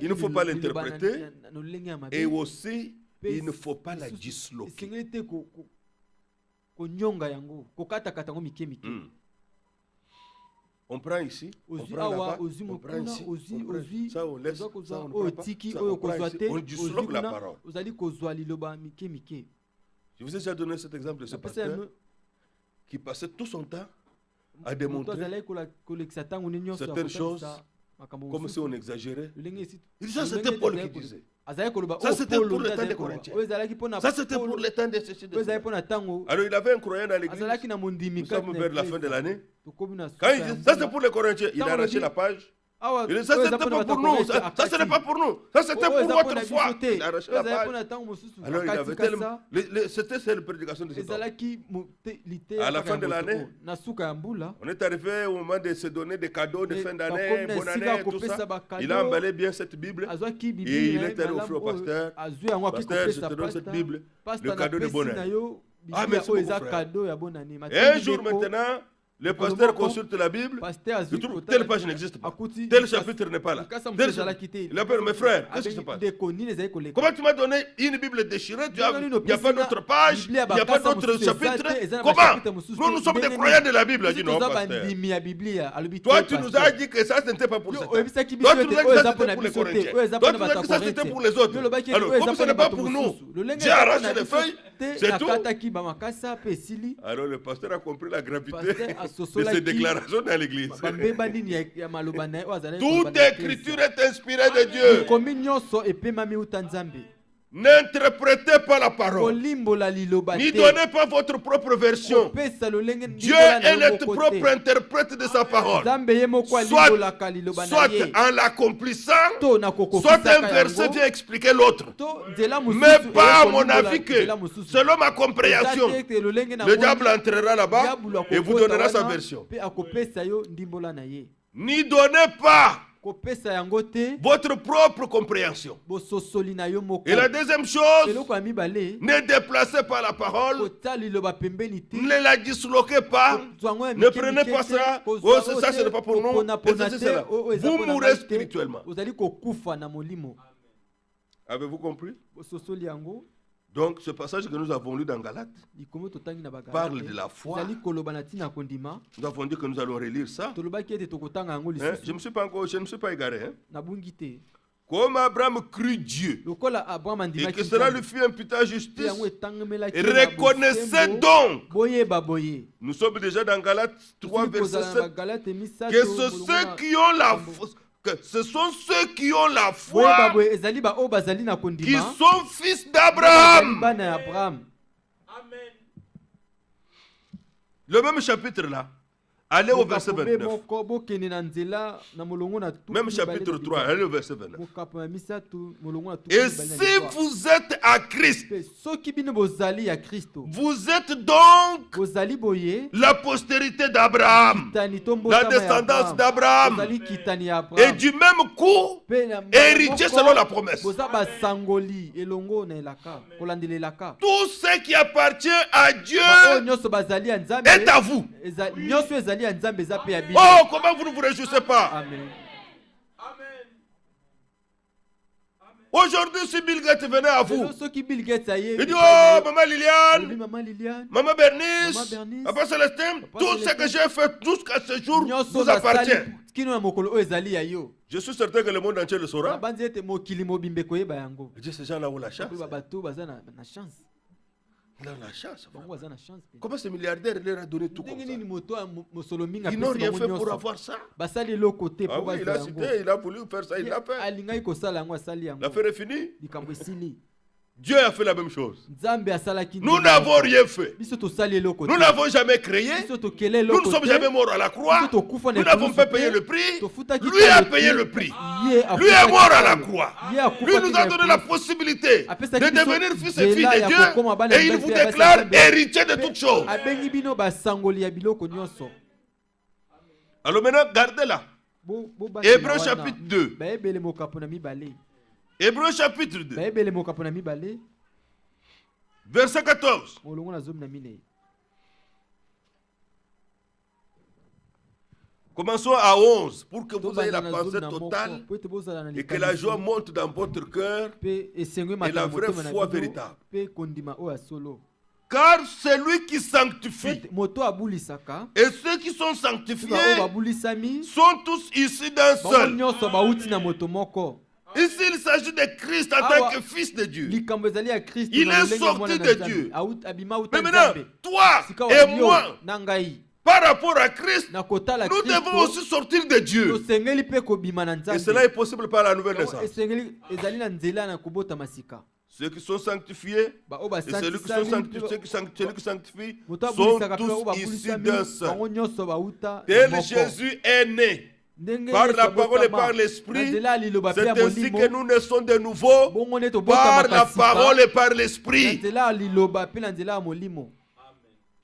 ne faut pas l'interpréter. Et aussi, il ne faut pas la disloquer. On prend ici, on prend là-bas, on prend ici, ça on laisse, ça on ne prend pas, ça on prend ici, on disloque la parole. Je vous ai déjà donné cet exemple de ce pasteur qui passait tout son temps à démontrer certaines choses comme si on exagérait. Il dit ça c'était Paul qui disait. Ça c'était pour le temps des Corinthiens. Ça c'était pour le temps des ceci. Alors il avait un croyant dans l'église. Nous sommes vers la fin de l'année. Quand il dit ça c'est pour les Corinthiens, il a arraché la page. Il dit ça c'était pas pour nous. Ça ce n'est pas pour nous. Ça c'était pour votre foi. Il a arraché la page. Alors il avait tellement. C'était cette prédication de cet homme. À la fin de l'année, on est arrivé au moment de se donner des cadeaux de fin d'année, bonne année, tout ça. Il a emballé bien cette Bible et il est allé offrir au pasteur. Pasteur, je te donne cette Bible, le cadeau de bonne année. Ah, merci beaucoup, frère. Et un jour maintenant, le pasteur consulte la Bible, il trouve telle page n'existe pas, tel chapitre n'est pas là. Il appelle mes frères, qu'est-ce qui se passe? Comment tu m'as donné une Bible déchirée? Il n'y a pas d'autre page, il n'y a pas d'autre chapitre. Comment? Nous sommes des croyants de la Bible. Il a dit non, pasteur. Toi, tu nous as dit que ça, ce n'était pas pour ça. Toi, tu nous as dit que ça, c'était pour les Corinthiens. Toi, tu nous as dit que ça, c'était pour les autres. Alors, comme ce n'est pas pour nous, j'ai arraché les feuilles, c'est tout. Alors, le pasteur a compris la gravité de ces déclarations dans l'église. Toute écriture est inspirée de Dieu. N'interprétez pas la parole. N'y donnez pas votre propre version. Dieu est notre propre interprète de sa parole. Soit en l'accomplissant, soit un verset vient expliquer l'autre. Mais pas à mon avis que, selon ma compréhension, le diable entrera là-bas et vous donnera sa version. N'y donnez pas votre propre compréhension. Et la deuxième chose, ne déplacez pas la parole, ne la disloquez pas, ne prenez pas ça, oh, ça ce n'est pas pour nous, vous mourrez spirituellement. Avez-vous compris? Donc, ce passage que nous avons lu dans Galates parle de la foi. Nous avons dit que nous allons relire ça. Hein? Je ne me suis pas égaré. Hein? Comme Abraham crut Dieu, et que cela lui fut imputé à justice, et reconnaissez donc, nous sommes déjà dans Galates 3, verset 7, que ce sont ceux qui ont la foi qui sont fils d'Abraham. Amen. Le même chapitre là. Allez au verset 29. Même chapitre 3, allez au verset 29. Et si vous êtes à Christ, vous êtes donc la postérité d'Abraham, la descendance d'Abraham, et du même coup, héritier selon la promesse. Tout ce qui appartient à Dieu est à vous. Oh, comment vous ne vous réjouissez pas? Amen. Aujourd'hui, si Bill Gates venait à vous, il dit, oh, maman Liliane, maman Bernice, papa Célestin, tout ce que j'ai fait jusqu'à ce jour vous appartient. Je suis certain que le monde entier le saura. Je dis, ces gens-là ont la chance. Ils ont la chance. Comment ce milliardaire leur a donné tout comme ça? Ils n'ont rien fait pour avoir ça. Ah oui, il a cité, il a voulu faire ça, il l'a fait. L'affaire est finie. Dieu a fait la même chose. Nous n'avons rien fait. Nous n'avons jamais créé. Nous ne sommes jamais morts à la croix. Nous n'avons pas payé le prix. Lui a payé le prix. Lui est mort à la croix. Lui nous a donné la possibilité de devenir fils et filles de Dieu. Et il vous déclare héritier de toutes choses. Alors maintenant, gardez-la. Hébreux chapitre 2. Hébreux chapitre 2. Verset 14. Commençons à 11 pour que vous ayez la pensée totale et que la joie monte dans votre cœur et la vraie foi véritable. Car celui qui sanctifie et ceux qui sont sanctifiés sont tous ici d'un seul. Ici, il s'agit de Christ en tant que fils de Dieu. Il est sorti de Dieu. Mais maintenant, toi et moi, par rapport à Christ, nous devons aussi sortir de Dieu. Et cela est possible par la nouvelle naissance. Ceux qui sont sanctifiés et ceux qui sont sanctifiés sont tous ici d'un seul. Tel Jésus est né. Par la parole et par l'esprit, c'est ainsi que nous naissons de nouveau par la parole et par l'esprit.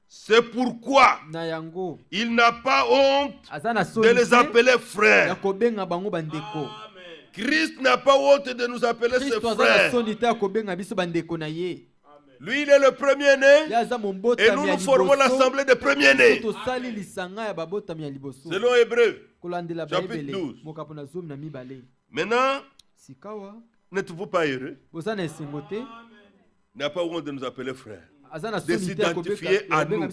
C'est pourquoi il n'a pas honte de les appeler frères. Christ n'a pas honte de nous appeler ses frères. Lui, il est le premier-né et nous formons l'assemblée des premiers-nés. Selon Hébreux, chapitre 12. Maintenant, n'êtes-vous pas heureux? Il n'a pas honte de nous appeler frères, de s'identifier à nous.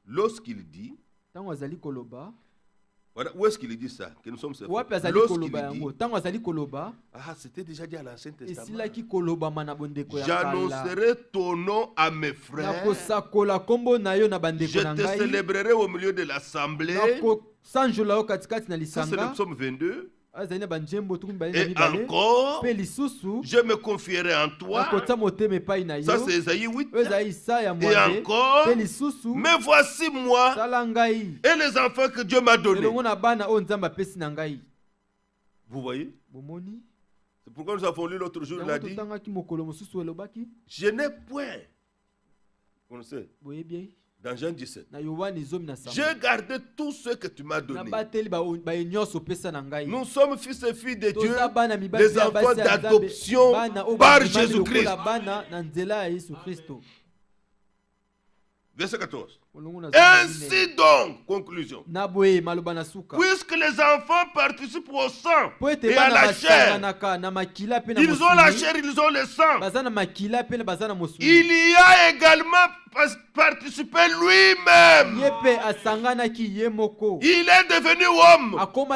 Lorsqu'il dit, voilà, où est-ce qu'il dit ça? Que nous sommes ses frères. Lorsqu'il dit, c'était déjà dit à l'Ancien Testament. J'annoncerai ton nom à mes frères. Je te célébrerai au milieu de l'assemblée. Ça, c'est le psaume 22. Et encore, je me confierai en toi. Ça, c'est Ésaïe 8. Et encore, mais voici moi et les enfants que Dieu m'a donnés. Vous voyez? C'est pourquoi nous avons lu l'autre jour, il a dit, je n'ai point. Vous le savez? Dans Jean 17. J'ai gardé tout ce que tu m'as donné. Nous sommes fils et filles de Dieu, les enfants d'adoption par Jésus-Christ. Verset 14. Ainsi donc, conclusion. Puisque les enfants participent au sang et à la chair, ils ont la chair, ils ont le sang. Il y a également participé lui-même. Il est devenu homme, comme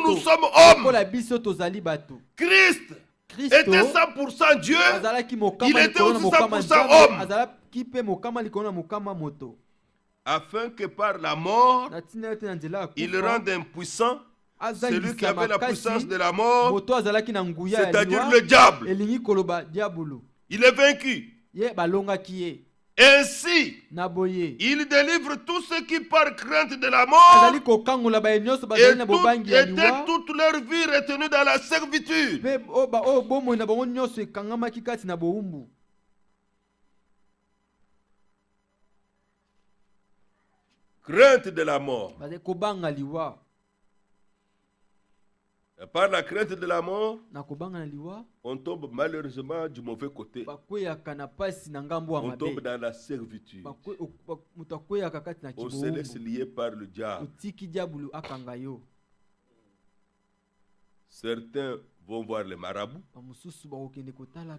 nous sommes hommes. Christ était 100% Dieu, il était aussi 100% homme. Afin que par la mort, il rende impuissant celui qui avait la puissance de la mort, c'est-à-dire le diable. Il est vaincu. Ainsi, il délivre tous ceux qui par crainte de la mort étaient toute leur vie retenus dans la servitude. Crainte de la mort. Et par la crainte de la mort, on tombe malheureusement du mauvais côté. On tombe dans la servitude. On se laisse lier par le diable. Certains vont voir les marabouts,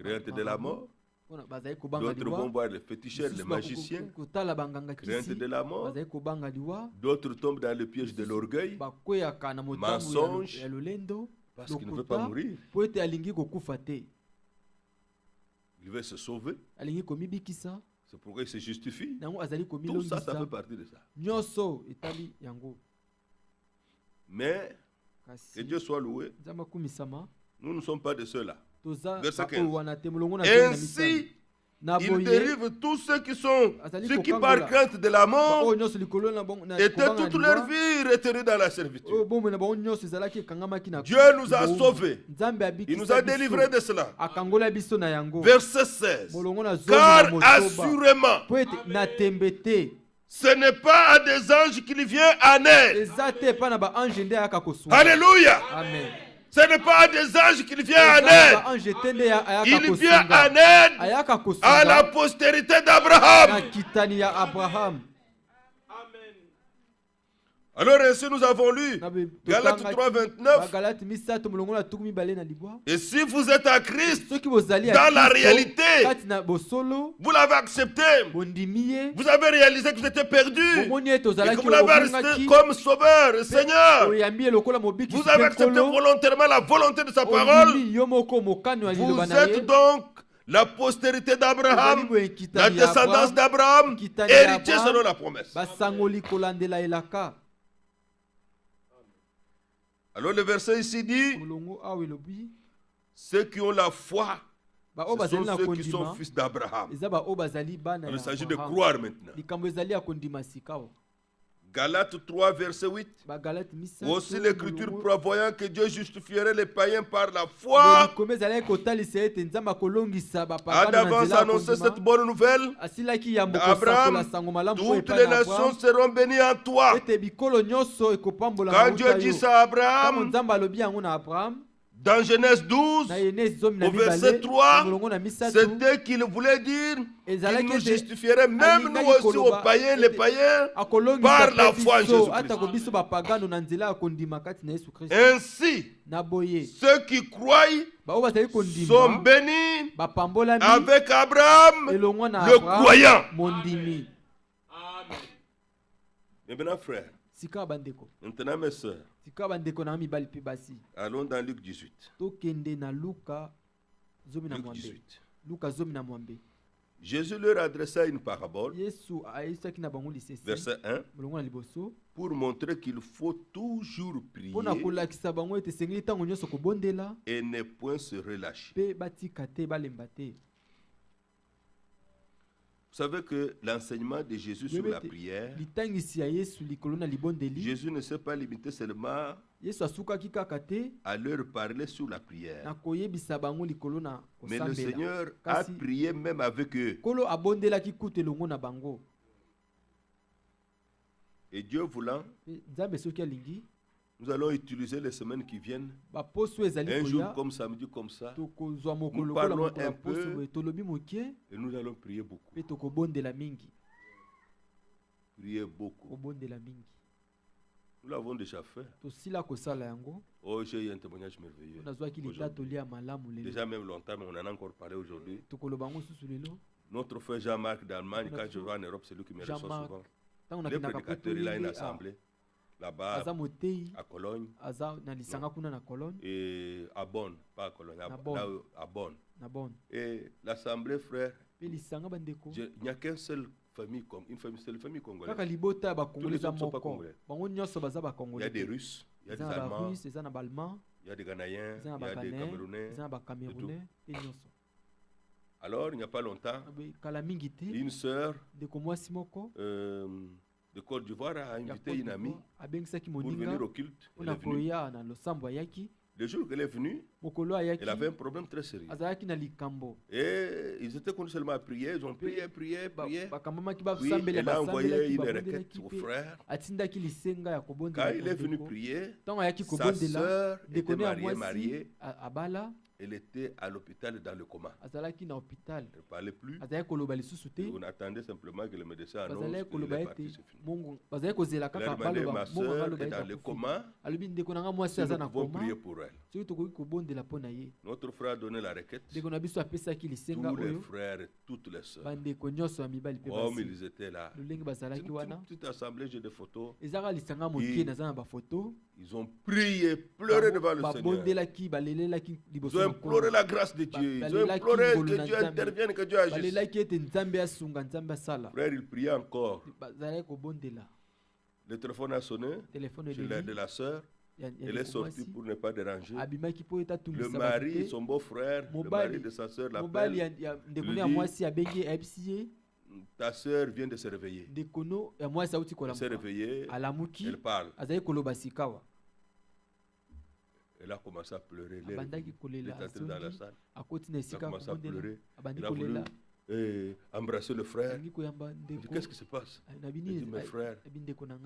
crainte de la mort. D'autres vont voir les féticheurs, les magiciens, crainte de la mort. D'autres tombent dans le piège de l'orgueil, mensonge, parce qu'il ne veut pas mourir. Il veut se sauver. C'est pourquoi il se justifie. Tout ça, ça fait partie de ça. Mais, que Dieu soit loué, nous ne sommes pas de ceux-là. Verset 15. Ainsi, il dérive tous ceux qui par crainte de la mort étaient toute leur vie retenus dans la servitude. Dieu nous a sauvés. Il nous a délivrés de cela. Verset 16. Car assurément, ce n'est pas à des anges qu'il vient en aide. Alléluia. Amen. Ce n'est pas à des anges qu'il vient en aide. Il vient en aide à la postérité d'Abraham. Alors ainsi nous avons lu Galates 3:29. Et si vous êtes à Christ, dans la réalité, vous l'avez accepté, vous avez réalisé que vous étiez perdu, et que vous l'avez accepté comme sauveur et Seigneur, vous avez accepté volontairement la volonté de sa parole, vous êtes donc la postérité d'Abraham, la descendance d'Abraham, héritier selon la promesse. Alors le verset ici dit, ceux qui ont la foi, ce sont ceux qui sont fils d'Abraham. Il s'agit de croire maintenant. Galates 3, verset 8. Aussi l'écriture prévoyant que Dieu justifierait les païens par la foi, a d'avance annoncé cette bonne nouvelle d'Abraham. Toutes les nations seront bénies en toi. Quand Dieu dit ça à Abraham, dans Genèse 12, au verset 3, c'était qu'il voulait dire qu'il nous justifierait même nous aussi aux païens, les païens, par la foi en Jésus-Christ. Ainsi, ceux qui croient sont bénis avec Abraham, le croyant. Maintenant, frère, maintenant, mes soeurs, allons dans Luc 18. Luc 18. Jésus leur adressa une parabole, verset 1, pour montrer qu'il faut toujours prier et ne point se relâcher. Vous savez que l'enseignement de Jésus sur la prière, Jésus ne s'est pas limité seulement à leur parler sur la prière, mais le Seigneur a prié même avec eux. Et Dieu voulant, nous allons utiliser les semaines qui viennent, un jour comme samedi comme ça, nous parlons un peu et nous allons prier beaucoup. Priez beaucoup. Nous l'avons déjà fait. Oh, j'ai eu un témoignage merveilleux. Déjà même longtemps, mais on en a encore parlé aujourd'hui. Notre frère Jean-Marc d'Allemagne, quand je vais en Europe, c'est lui qui me reçoit souvent. Le prédicateur, il a une assemblée là-bas à Cologne. Et à Bonn, pas à Cologne, à Bonn. Et l'assemblée, frère, il n'y a qu'une seule famille, seule famille congolaise. Tous les autres ne sont pas congolais. Il y a des Russes, il y a des Allemands, il y a des Ghanéens, il y a des Camerounais, et tout. Alors, il n'y a pas longtemps, une sœur de Côte d'Ivoire a invité une amie pour venir au culte. Elle est venue. Le jour qu'elle est venue, elle avait un problème très sérieux. Et ils étaient connus seulement à prier, ils ont prié. Puis elle a envoyé une requête au frère. Quand il est venu prier, sa sœur était mariée. Elle était à l'hôpital dans le coma. Elle ne parlait plus. On attendait simplement que le médecin annonce qu'elle est partie, c'est fini. Elle a demandé, ma sœur est dans le coma. Si nous pouvons prier pour elle. Notre frère a donné la requête. Tous les frères et toutes les sœurs, comme ils étaient là. C'est une petite assemblée, j'ai des photos. Ils ont prié, pleuré devant le Seigneur. Ils ont imploré la grâce de Dieu. Ils ont imploré que Dieu intervienne, que Dieu agisse. Frère, il priait encore. Le téléphone a sonné de la sœur. Elle est sortie pour ne pas déranger. Le mari, son beau-frère, le mari de sa sœur l'appelle. Ta sœur vient de se réveiller. Elle s'est réveillée. Elle parle. Elle a commencé à pleurer. Elle est entrée dans la salle. Elle a commencé à pleurer. Elle a voulu embrasser le frère. Il dit, qu'est-ce qui se passe? Il dit, mes frères,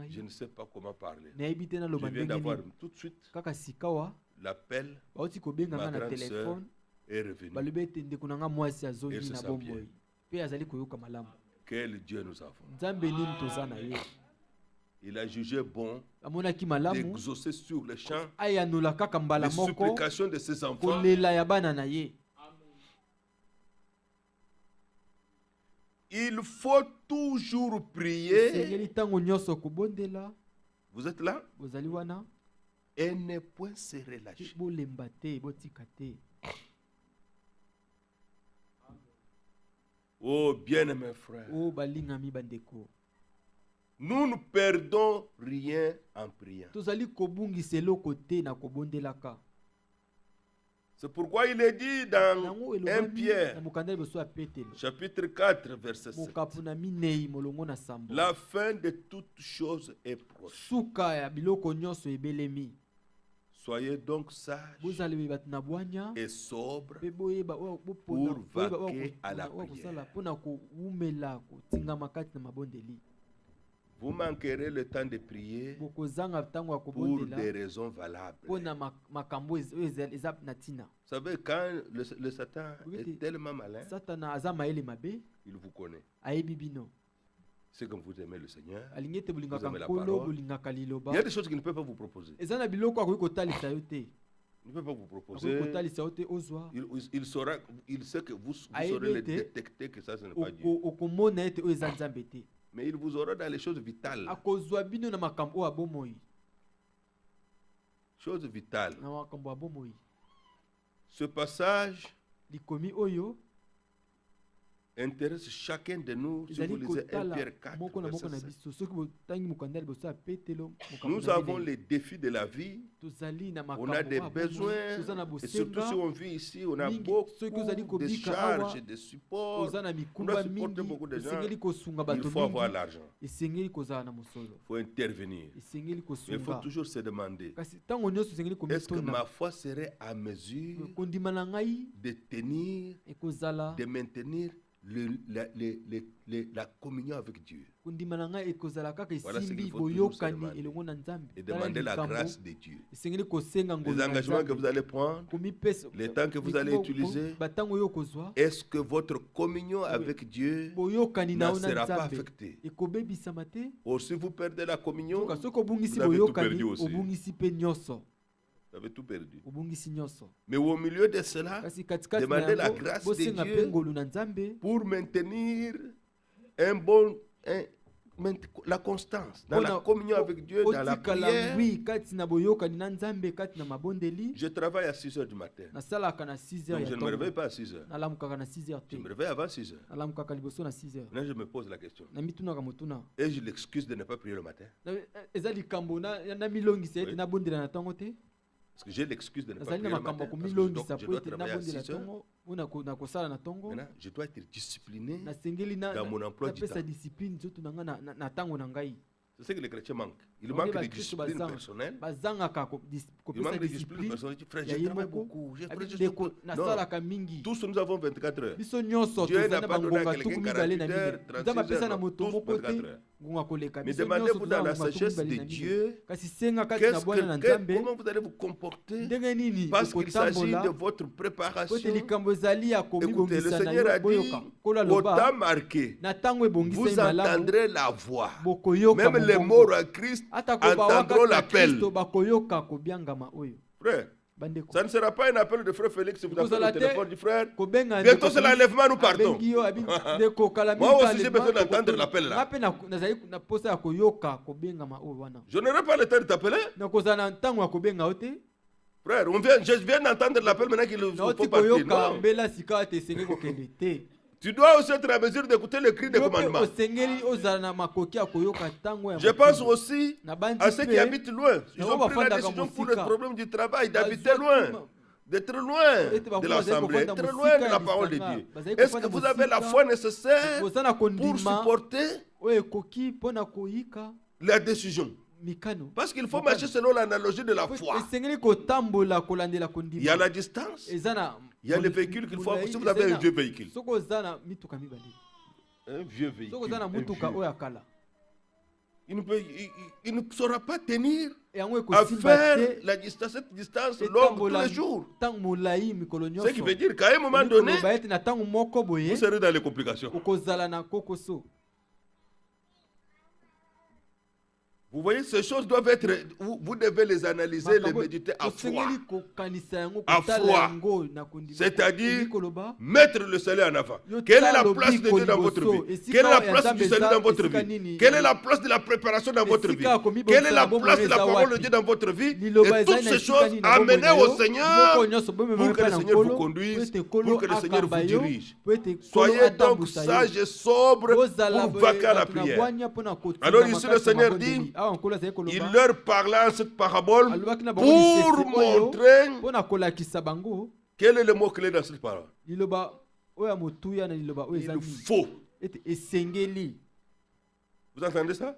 je ne sais pas comment parler. Je viens d'avoir tout de suite l'appel. Ma grande sœur est revenue. Elle se sent bien. Quel Dieu nous avons. Il a jugé bon d'exaucer sur le champ les supplications de ses enfants. Il faut toujours prier. Vous êtes là? Et ne point se relâcher. Oh bien-aimés frères, nous ne perdons rien en priant. C'est pourquoi il est dit dans 1 Pierre, chapitre 4, verset 7. La fin de toutes choses est proche. Soyez donc sages et sobres pour vaquer à la prière. Vous manquerez le temps de prier pour des raisons valables. Vous savez, quand le Satan est tellement malin, il vous connaît. C'est comme vous aimez le Seigneur, vous aimez la parole. Il y a des choses qu'il ne peut pas vous proposer. Il ne peut pas vous proposer. Il sait que vous saurez le détecter que ça, ce n'est pas Dieu. Mais il vous aura dans les choses vitales. Choses vitales. Ce passage intéresse chacun de nous. Si vous lisez 1 Pierre 4, verset 7. Nous avons les défis de la vie. On a des besoins. Et surtout si on vit ici, on a beaucoup de charges et de supports. On doit supporter beaucoup de gens. Il faut avoir l'argent. Il faut intervenir. Il faut toujours se demander, est-ce que ma foi serait à mesure de tenir, de maintenir la communion avec Dieu. Voilà ce qu'il faut toujours se demander. Et demander la grâce de Dieu. Les engagements que vous allez prendre, les temps que vous allez utiliser, est-ce que votre communion avec Dieu ne sera pas affectée? Ou si vous perdez la communion, vous avez tout perdu aussi. Vous avez tout perdu. Mais au milieu de cela, demandez la grâce de Dieu pour maintenir la constance dans la communion avec Dieu, dans la prière. Je travaille à 6 heures du matin. Donc je ne me réveille pas à 6 heures. Je me réveille avant 6 heures. Là, je me pose la question. Et j'ai l'excuse de ne pas prier le matin. Oui. Parce que j'ai l'excuse de ne pas prier le matin. Parce que je dois travailler à 6 heures. Maintenant, je dois être discipliné dans mon emploi du temps. C'est ce que les chrétiens manquent. Il manque de discipline personnelle. Il manque de discipline personnelle. Frère, je travaille beaucoup. Tous nous avons 24 heures. Dieu n'a pas donné à quelqu'un 48 heures, 36 heures, tous 24 heures. Mais demandez-vous dans la sagesse de Dieu comment vous allez vous comporter, parce qu'il s'agit de votre préparation. Écoutez, le Seigneur a dit, au temps marqué, vous entendrez la voix. Même les morts en Christ entendront l'appel. Frère, ça ne sera pas un appel de frère Félix si vous appelez le téléphone du frère. Bientôt c'est l'enlèvement, nous partons. Moi aussi j'ai besoin d'entendre l'appel là. Je n'aurai pas le temps de t'appeler. Frère, je viens d'entendre l'appel maintenant qu'il faut partir. Non. Tu dois aussi être à mesure d'écouter le cri des commandements. Je pense aussi à ceux qui habitent loin. Ils ont pris la décision pour le problème du travail d'habiter loin, d'être loin de l'assemblée, d'être loin de la parole de Dieu. Est-ce que vous avez la foi nécessaire pour supporter la décision? Parce qu'il faut marcher selon l'analogie de la foi. Il y a la distance. Il y a les véhicules qu'il faut avoir. Si vous avez un vieux véhicule. Un vieux véhicule. Il ne saura pas tenir à faire cette distance longue tous les jours. Ce qui veut dire qu'à un moment donné, vous serez dans les complications. Vous voyez, ces choses doivent être, vous devez les analyser, les méditer à froid. À froid. C'est-à-dire, mettre le salut en avant. Quelle est la place de Dieu dans votre vie? Quelle est la place du salut dans votre vie? Quelle est la place de la préparation dans votre vie? Quelle est la place de la parole de Dieu dans votre vie? Et toutes ces choses, amenez au Seigneur pour que le Seigneur vous conduise, pour que le Seigneur vous dirige. Soyez donc sages et sobres pour vaquer à la prière. Alors ici, le Seigneur dit, il leur parla cette parabole pour montrer quel est le mot clé dans cette parole. Il faut. Vous entendez ça?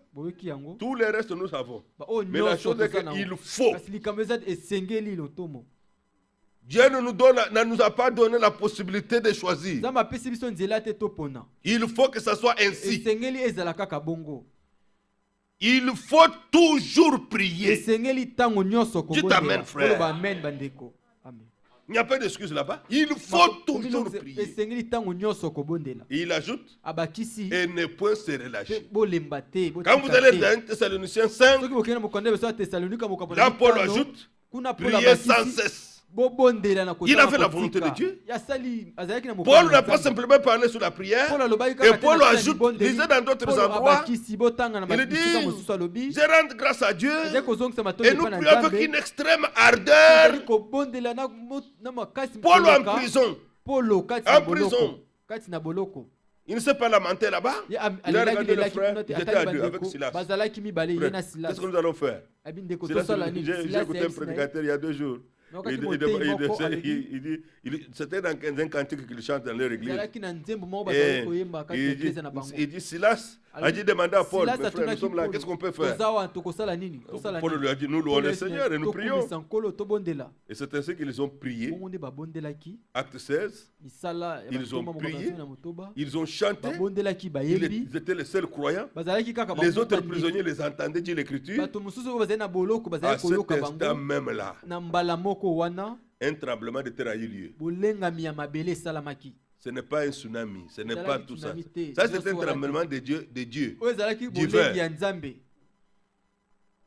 Tout le reste nous savons. Mais la chose est qu'il faut. Dieu ne nous a pas donné la possibilité de choisir. Il faut que ça soit ainsi. Il faut toujours prier. Dites amen, frère. Il n'y a pas d'excuse là-bas. Il faut toujours prier. Il ajoute, et ne point se relâcher. Quand vous allez dans Thessaloniciens 5, là Paul ajoute, priez sans cesse. Il a fait la volonté de Dieu. Paul n'a pas simplement parlé sur la prière. Et Paul ajoute, lisez dans d'autres endroits, il dit, je rends grâce à Dieu et nous prions avec une extrême ardeur. Paul en prison. En prison. Il ne s'est pas lamenté là-bas. Il a regardé le frère. J'étais à deux avec Silas. Qu'est-ce que nous allons faire? J'ai écouté un prédicateur il y a 2 jours. C'était dans un cantique qu'il chante dans leur église. Il dit Silas a dit demander à Paul, mes frères, nous sommes là, qu'est-ce qu'on peut faire? Paul lui a dit, nous louons le Seigneur et nous prions. Et c'est ainsi qu'ils ont prié. Acte 16, ils ont prié, ils ont chanté, ils étaient les seuls croyants. Les autres prisonniers les entendaient dire l'écriture. À cet instant même là, un tremblement de terre a eu lieu. Ce n'est pas un tsunami, ce n'est pas tout ça. Ça, c'est un tremblement de Dieu divin.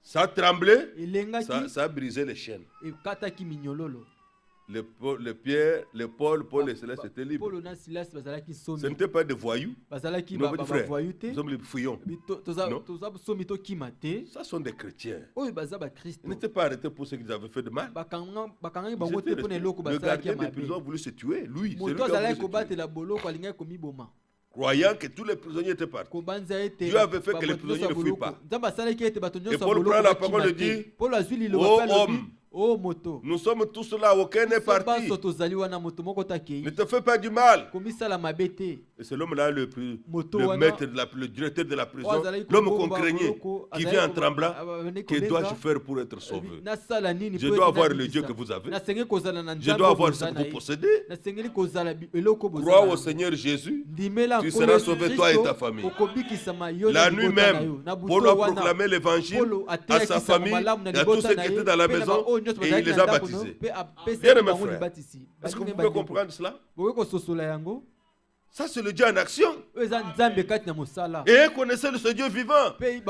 Ça a tremblé, ça a brisé les chaînes. Le Paul et Silas étaient libres. Ce n'était pas des voyous. Nos petits frères, nous sommes les fouillons. Non. Ça sont des chrétiens. Ils n'étaient pas arrêtés pour ce qu'ils avaient fait de mal. Le gardien de prison a voulu se tuer. Lui, c'est lui qui a voulu se tuer. Croyant que tous les prisonniers étaient partis. Dieu avait fait que les prisonniers ne fuient pas. Et Paul prend la parole et dit, ô homme, nous sommes tous là, aucun n'est parti. Ne te fais pas du mal. Et c'est l'homme là le maître, le directeur de la prison, l'homme qu'on craignait, qui vient en tremblant. Que dois-je faire pour être sauvé? Je dois avoir le Dieu que vous avez. Je dois avoir ce que vous possédez. Crois au Seigneur Jésus. Tu seras sauvé, toi et ta famille. La nuit même, Paul a proclamé l'évangile à sa famille et à tous ceux qui étaient dans la maison. Et il les a baptisés. Bien mes frères, est-ce que vous pouvez comprendre cela? Ça, c'est le Dieu en action. Et connaissez ce Dieu vivant. Il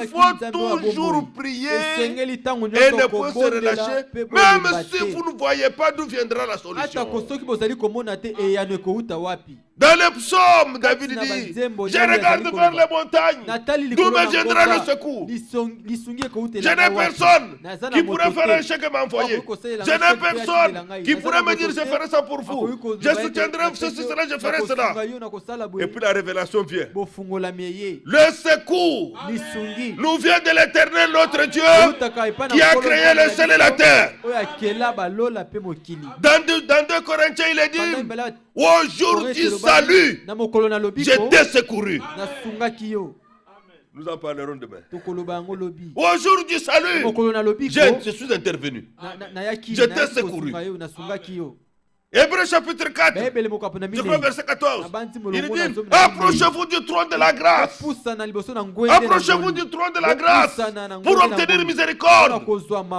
faut toujours prier et ne pas se relâcher, même si vous ne voyez pas d'où viendra la solution. Dans les psaumes, David dit, je regarde vers les montagnes, d'où me viendra le secours. Je n'ai personne qui pourrait faire un chèque et m'envoyer. Je n'ai personne qui pourrait me dire, je ferai ça pour vous. Je soutiendrai ceci, cela, je ferai cela. Et puis la révélation vient. Le secours nous vient de l'Éternel, notre Dieu, qui a créé le ciel et la terre. Dans 2 Corinthiens, il est dit, au jour du salut, j'étais secouru. Nous en parlerons demain. Au jour du salut, je suis intervenu. J'étais secouru. Hébreux chapitre 4, je crois verset 14. Il dit, approchez-vous du trône de la grâce. Approchez-vous du trône de la grâce pour obtenir miséricorde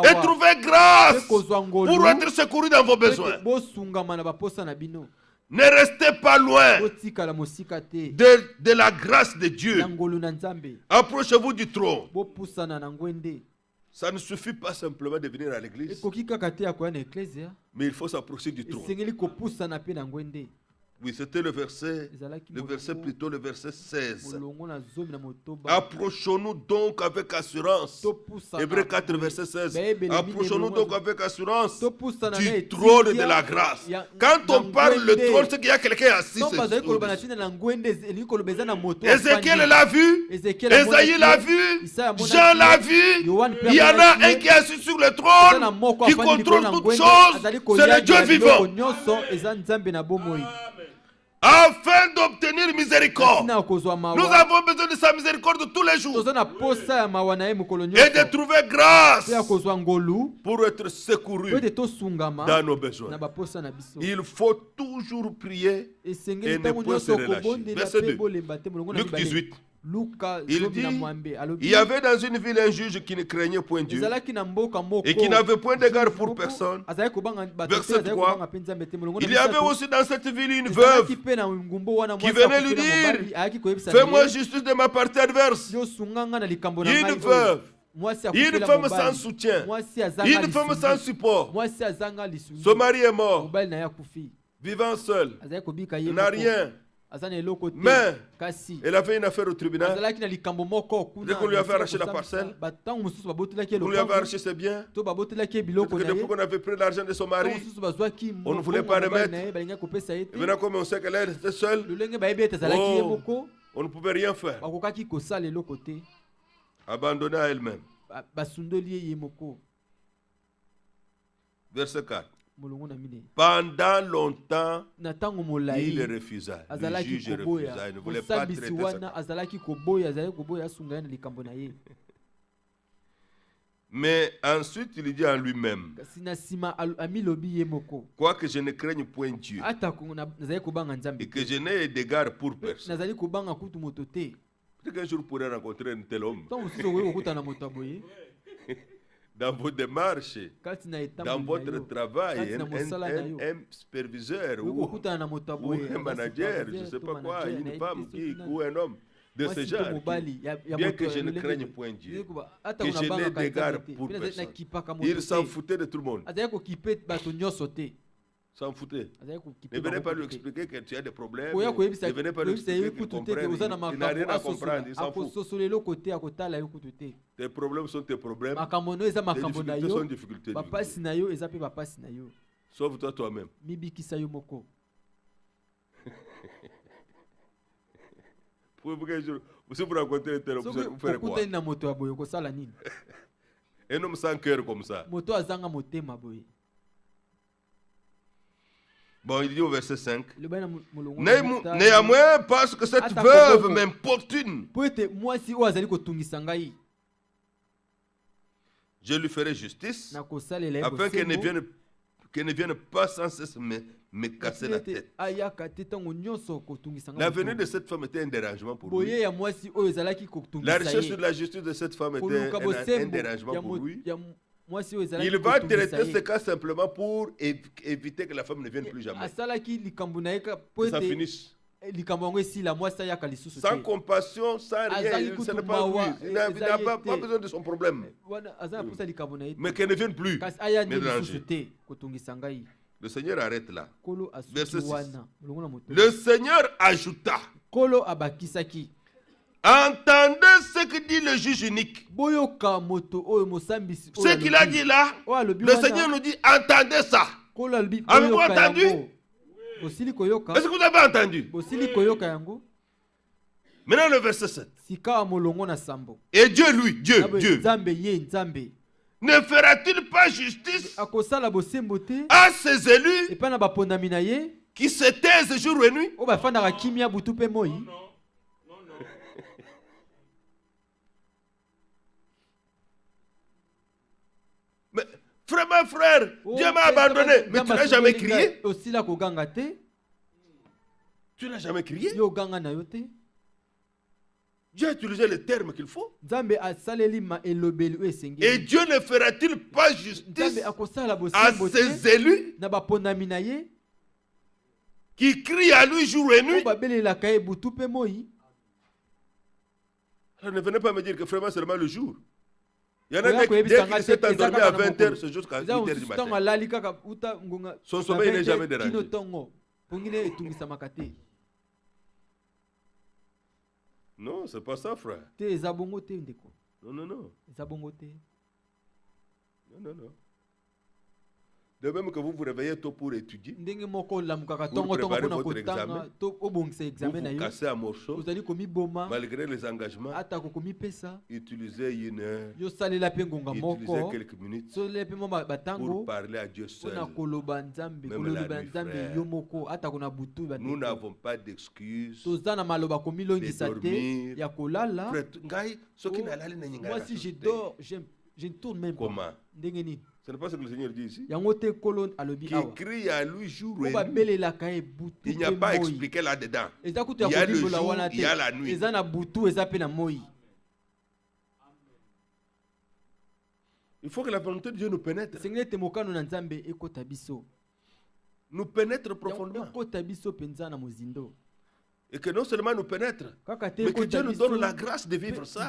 et trouver grâce pour être secouru dans vos besoins. Ne restez pas loin de la grâce de Dieu. Approchez-vous du trône. Ça ne suffit pas simplement de venir à l'église, mais il faut s'approcher du trône. Oui, c'était le verset plutôt le verset 16. Approchons-nous donc avec assurance. Hébreux 4, verset 16. Approchons-nous donc avec assurance du trône de la grâce. Quand on parle le trône, c'est qu'il y a quelqu'un assis. Ézéchiel l'a vu, Esaïe l'a vu, Jean l'a vu. Il y en a un qui est assis sur le trône, qui contrôle toutes choses. C'est le Dieu vivant. Afin d'obtenir miséricorde. Nous avons besoin de sa miséricorde tous les jours. Et de trouver grâce pour être secouru dans nos besoins. Il faut toujours prier et ne pas se relâcher. Verset 2. Luc 18. Il dit, il y avait dans une ville un juge qui ne craignait point Dieu et qui n'avait point d'égard pour personne. Verset 3. Il y avait aussi dans cette ville une veuve qui venait lui dire, fais-moi justice de ma partie adverse. Une veuve, une femme sans soutien, une femme sans support. Son mari est mort, vivant seul, n'a rien. Mais elle avait une affaire au tribunal. Dès qu'on lui avait arraché la parcelle, on lui avait arraché ses biens. Depuis qu'on avait pris l'argent de son mari, on ne voulait pas remettre. Et maintenant, comme on sait qu'elle était seule, on ne pouvait rien faire. Abandonnée à elle-même. Verset 4. Pendant longtemps, il refusa. Le juge refusa. Il ne voulait pas traiter ça. Mais ensuite, il dit en lui-même, quoique je ne craigne point Dieu et que je n'ai d'égard pour personne. Peut-être qu'un jour vous pourrez rencontrer un tel homme. Dans vos démarches, dans votre travail, un superviseur ou un manager, je ne sais pas quoi, une femme ou un homme de ce genre, bien que je ne craigne point Dieu, que je n'ai d'égard pour personne. Il s'en foutait de tout le monde. S'en foutait. Ne venez pas lui expliquer que tu as des problèmes. Ne venez pas lui expliquer qu'il comprenne. Il n'a rien à comprendre. Il s'en fout. Tes problèmes sont tes problèmes. Tes difficultés sont difficultés. Sauve-toi toi-même. Si vous rencontrez un tel homme, vous ferez quoi? Un homme sans cœur comme ça. Bon, il dit au verset 5. Néanmoins, parce que cette veuve m'importune, je lui ferai justice, afin qu'elle ne vienne pas sans cesse me casser la tête. La venue de cette femme était un dérangement pour lui. La recherche de la justice de cette femme était un dérangement pour lui. Il va traiter ce cas simplement pour éviter que la femme ne vienne plus jamais. Que ça finisse. Sans compassion, sans rien, ça n'est pas lui. Il n'a pas besoin de son problème. Mais qu'elle ne vienne plus. Le Seigneur arrête là. Verset 6. Le Seigneur ajouta. Entendez ce que dit le juge unique. Ce qu'il a dit là, le Seigneur nous dit, entendez ça. Avez-vous entendu? Est-ce que vous avez entendu? Maintenant le verset 7. Et Dieu, lui, Dieu, ne fera-t-il pas justice à ses élus qui se taisent jour et nuit? Mais vraiment, frère, Dieu m'a abandonné. Mais tu n'as jamais crié? Tu n'as jamais crié? Dieu a utilisé le terme qu'il faut. Et Dieu ne fera-t-il pas justice à ses élus qui crient à lui jour et nuit? Alors ne venez pas me dire que vraiment seulement le jour. Il y en a qui, dès qu'il s'est endormi à 20h, c'est jusqu'à 8h du matin. Son sommeil n'est jamais dérangé. Non, c'est pas ça, frère. Non, non, non. Non. De même que vous vous réveillez tôt pour étudier, pour préparer votre examen, vous vous cassez à morceaux, malgré les engagements, utilisez 1 heure, utilisez quelques minutes pour parler à Dieu seul. Même la nuit, frère. Nous n'avons pas d'excuses de dormir. Moi, si je dors, je ne tourne même pas. Comment? Ce n'est pas ce que le Seigneur dit ici. Qui crie à lui jour et nuit. Il n'y a pas expliqué là-dedans. Il y a le jour, il y a la nuit. Il faut que la volonté de Dieu nous pénètre. Nous pénètre profondément. Et que non seulement nous pénètre, mais que Dieu nous donne la grâce de vivre ça.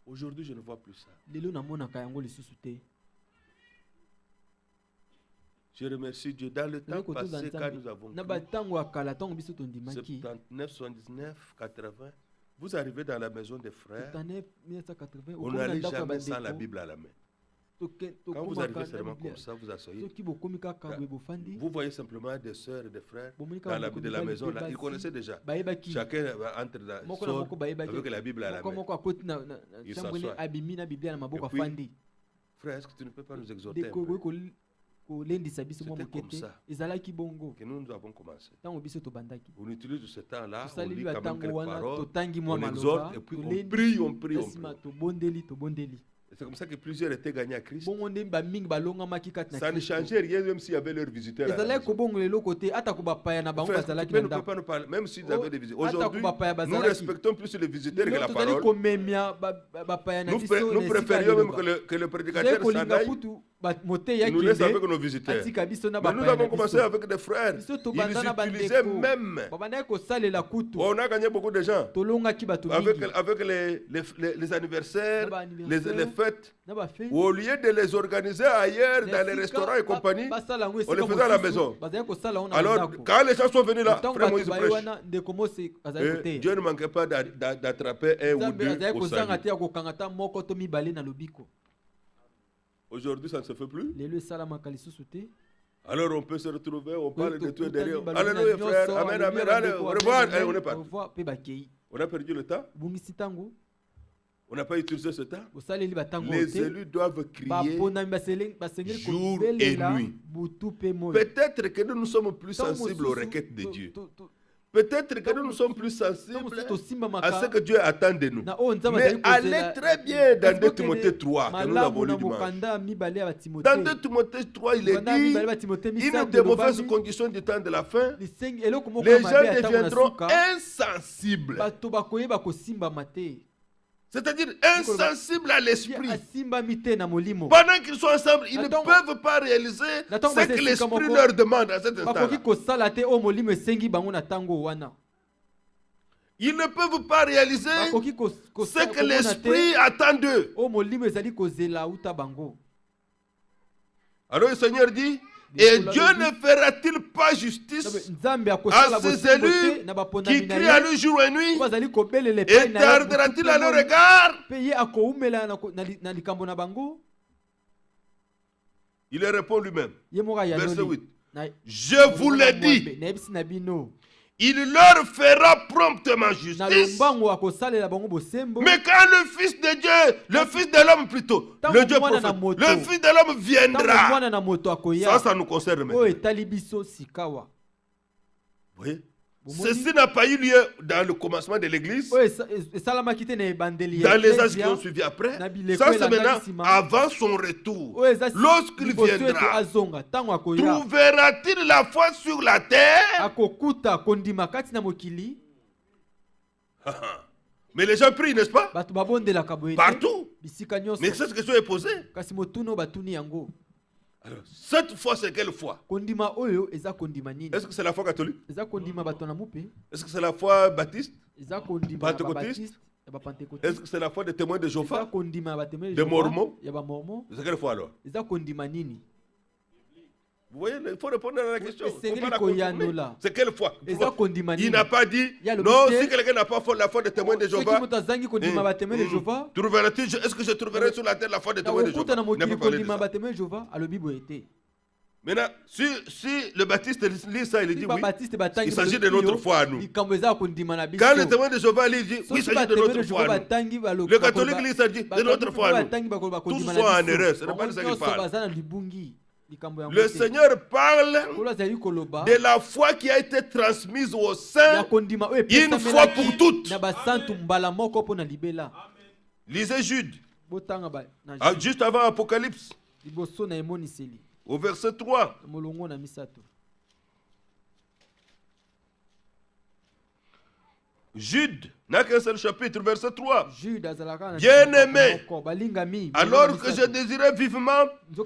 Aujourd'hui, je ne vois plus ça. Je remercie Dieu. Dans le temps passé, quand nous avons 79, 79, 80, vous arrivez dans la maison des frères, on n'allait jamais sans la Bible à la main. Quand vous arrivez seulement comme ça, vous asseyez. Vous voyez simplement des sœurs et des frères dans l'habit de la maison. Là, ils connaissaient déjà. Chacun entre sort avec la Bible à la main. Il s'assoit. Et puis, frère, est-ce que tu ne peux pas nous exhorter un peu? C'était comme ça que nous avons commencé. On utilise ce temps-là, on lit quand même quelques paroles, on exhorte et puis on prie, on prie, on prie. C'est comme ça que plusieurs étaient gagnés à Christ. Ça ne changeait rien même s'il y avait leurs visiteurs. Frère, tu ne peux pas nous parler, même s'ils avaient des visiteurs. Aujourd'hui, nous respectons plus les visiteurs que la parole. Nous préférions même que le prédicateur s'en aille. Il nous laisse avec nos visiteurs. Mais nous avons commencé avec des frères. Ils utilisaient même. On a gagné beaucoup de gens. Avec les anniversaires, les fêtes. Au lieu de les organiser ailleurs, dans les restaurants et compagnie, on les faisait à la maison. Alors, quand les gens sont venus là, frère Moïse prêche. Et Dieu ne manquait pas d'attraper un ou deux au salut. Aujourd'hui, ça ne se fait plus. Alors on peut se retrouver, on parle de tout et derrière. Alléluia frère, amen, amen, allez, au revoir. Allez, on est parti. On a perdu le temps. On n'a pas utilisé ce temps. Les élus doivent crier jour et nuit. Peut-être que nous sommes plus sensibles aux requêtes de Dieu. Peut-être que nous sommes plus sensibles à ce que Dieu attend de nous. Mais allez très bien dans 2 Timothée 3, que nous avons lu dimanche. Dans 2 Timothée 3, il est dit, une des mauvaises conditions du temps de la fin, les gens deviendront insensibles. C'est-à-dire insensibles à l'esprit. Pendant qu'ils sont ensemble, ils ne peuvent pas réaliser ce que l'esprit leur demande à cet instant. Ils ne peuvent pas réaliser ce que l'esprit attend d'eux. Alors le Seigneur dit, et Dieu ne fera-t-il pas justice à ses élus qui crient à lui jour et nuit? Et tardera-t-il à leur égard? Il répond lui-même. Verset 8. Je vous l'ai dit. Il leur fera promptement justice. Mais quand le Fils de Dieu, le Fils de l'homme plutôt, le Dieu prophète, le Fils de l'homme viendra. Ça nous concerne maintenant. Vous voyez? Ceci n'a pas eu lieu dans le commencement de l'église, dans les âges qui ont suivi après. Ça c'est maintenant avant son retour. Lorsqu'il viendra, trouvera-t-il la foi sur la terre? Mais les gens prient, n'est-ce pas? Partout. Mais cette question est posée. Alors, cette foi, c'est quelle foi? Est-ce que c'est la foi catholique? Est-ce que c'est la foi baptiste? Pentecôtiste? Est-ce que c'est la foi des témoins de Jéhovah? Des Mormons? C'est quelle foi alors? Vous voyez, il faut répondre à la question. C'est quelle foi? Il n'a pas dit, non, si quelqu'un n'a pas la foi des témoins de Jéhovah, est-ce que je trouverai sur la terre la foi des témoins de Jéhovah? Il n'a pas parlé de ça. Maintenant, si le baptiste lit ça, il dit oui, il s'agit de notre foi à nous. Quand le témoin de Jéhovah lit, il dit oui, il s'agit de notre foi à nous. Le catholique lit ça, il dit de notre foi à nous. Tous sont en erreur, ce n'est pas de ça qu'il parle. Le Seigneur parle de la foi qui a été transmise au sein une fois pour toutes. Lisez Jude, juste avant Apocalypse, au verset 3. Jude n'a qu'un seul chapitre, verset 3. Bien-aimés, alors que je désirais vivement vous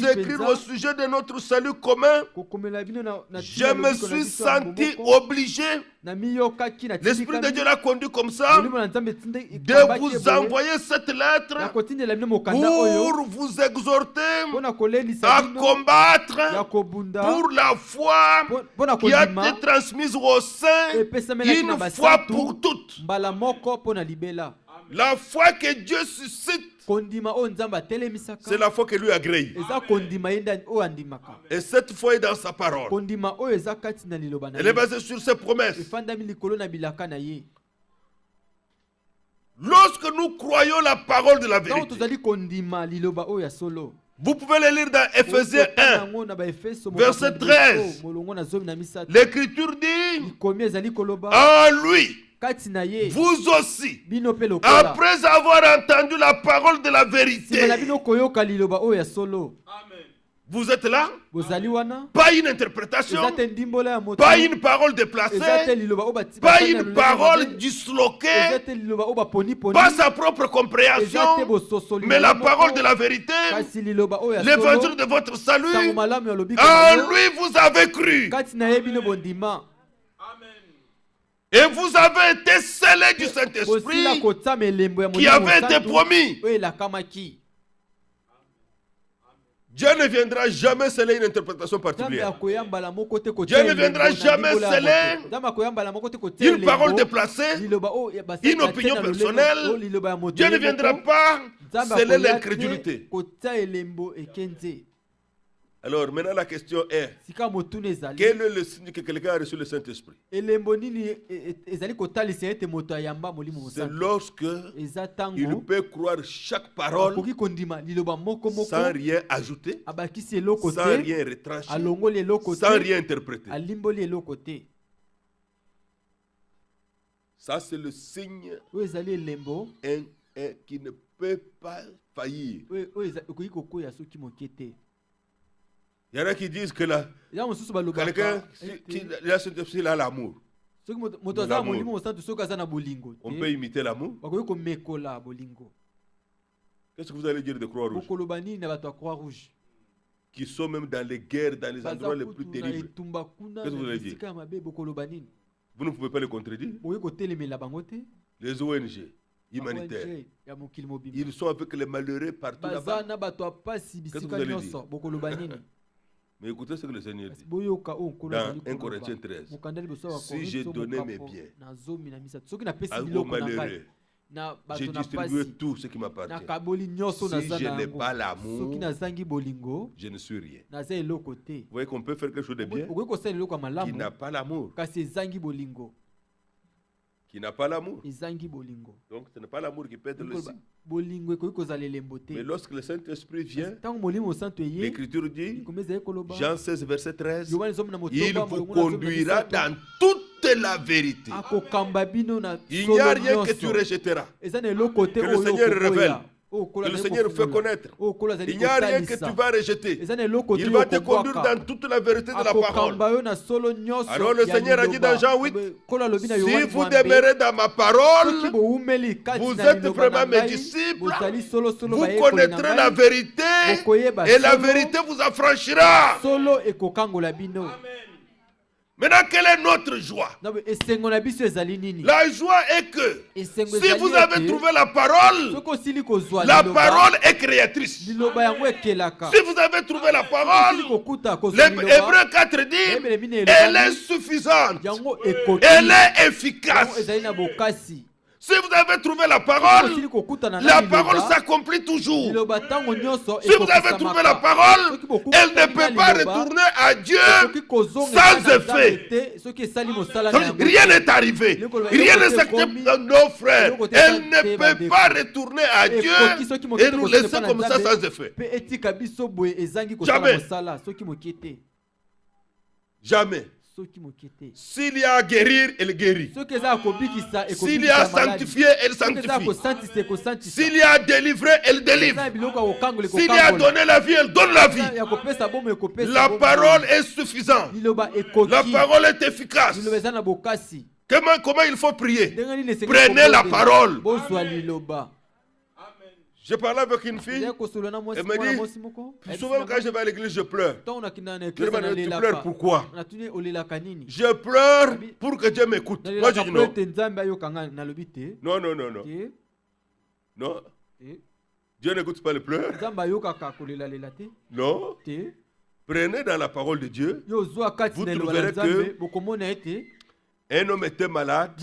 écrire au sujet de notre salut commun, je me suis senti obligé, l'Esprit de Dieu l'a conduit comme ça, de vous envoyer cette lettre pour vous exhorter à combattre pour la foi qui a été transmise au sein une fois pour toutes. La foi que Dieu suscite C'est la foi que lui agrée. Et cette foi est dans sa parole. Elle est basée sur ses promesses. Lorsque nous croyons la parole de la vérité, vous pouvez le lire dans Ephésiens 1, verset 13. L'Écriture dit, en lui, vous aussi, après avoir entendu la parole de la vérité, vous êtes là, pas une interprétation, pas une parole déplacée, pas une parole disloquée, pas sa propre compréhension, mais la parole de la vérité, l'évangile de votre salut. En lui vous avez cru. Et vous avez été scellés du Saint-Esprit qui avait été promis. Dieu ne viendra jamais sceller une interprétation particulière. Dieu ne viendra jamais sceller une parole déplacée, une opinion personnelle. Dieu ne viendra pas sceller l'incrédulité. Alors maintenant la question est, quel est le signe que quelqu'un a reçu le Saint-Esprit? C'est lorsque il peut croire chaque parole sans rien ajouter, sans rien retrancher, sans rien interpréter. Ça c'est le signe qui ne peut pas faillir. Il y en a qui disent que quelqu'un qui a l'amour. On peut imiter l'amour. Qu'est-ce que vous allez dire de Croix-Rouge? Qui sont même dans les guerres, dans les endroits les plus terribles. Qu'est-ce que vous allez dire? Vous ne pouvez pas les contredire. Les ONG humanitaires, ils sont avec les malheureux partout là-bas. Qu'est-ce que vous allez dire? Mais écoutez ce que le Seigneur dit dans 1 Corinthiens 13. Si j'ai donné mes biens aux malheureux, j'ai distribué tout ce qui m'appartient. Si je n'ai pas l'amour, je ne suis rien. Vous voyez qu'on peut faire quelque chose de bien qui n'a pas l'amour. Qui n'a pas l'amour. Donc ce n'est pas l'amour qui peut être le signe. Mais lorsque le Saint-Esprit vient, l'Écriture dit, Jean 16, verset 13, il vous conduira dans toute la vérité. Il n'y a rien que tu rejetteras, que le Seigneur révèle, que le Seigneur fait connaître. Il n'y a rien que tu vas rejeter. Il va te conduire dans toute la vérité de la parole. Alors le Seigneur a dit dans Jean 8, si vous demeurez dans ma parole, vous êtes vraiment mes disciples, vous connaîtrez la vérité et la vérité vous affranchira. Amen. Maintenant, quelle est notre joie? La joie est que si vous avez trouvé la parole est créatrice. Si vous avez trouvé la parole, l'Hébreu 4 dit, elle est suffisante, elle est efficace. Si vous avez trouvé la parole s'accomplit toujours. Si vous avez trouvé la parole, elle ne peut pas retourner à Dieu sans effet. Rien n'est arrivé. Rien ne s'accepte dans nos frères. Elle ne peut pas retourner à Dieu et nous laisser comme ça sans effet. Jamais. Jamais. S'il y a à guérir, elle guérit. S'il y a à sanctifier, elle sanctifie. S'il y a à délivrer, elle délivre. S'il y a à donner la vie, elle donne la vie. La parole est suffisante. La parole est efficace. Comment il faut prier? Prenez la parole. Je parlais avec une fille, elle me dit, souvent quand je vais à l'église, je pleure. Tu pleures pourquoi? Je pleure pour que Dieu m'écoute. Moi je dis non. Non. Dieu n'écoute pas les pleurs. Non. Prenez dans la parole de Dieu, vous trouverez que un homme était malade,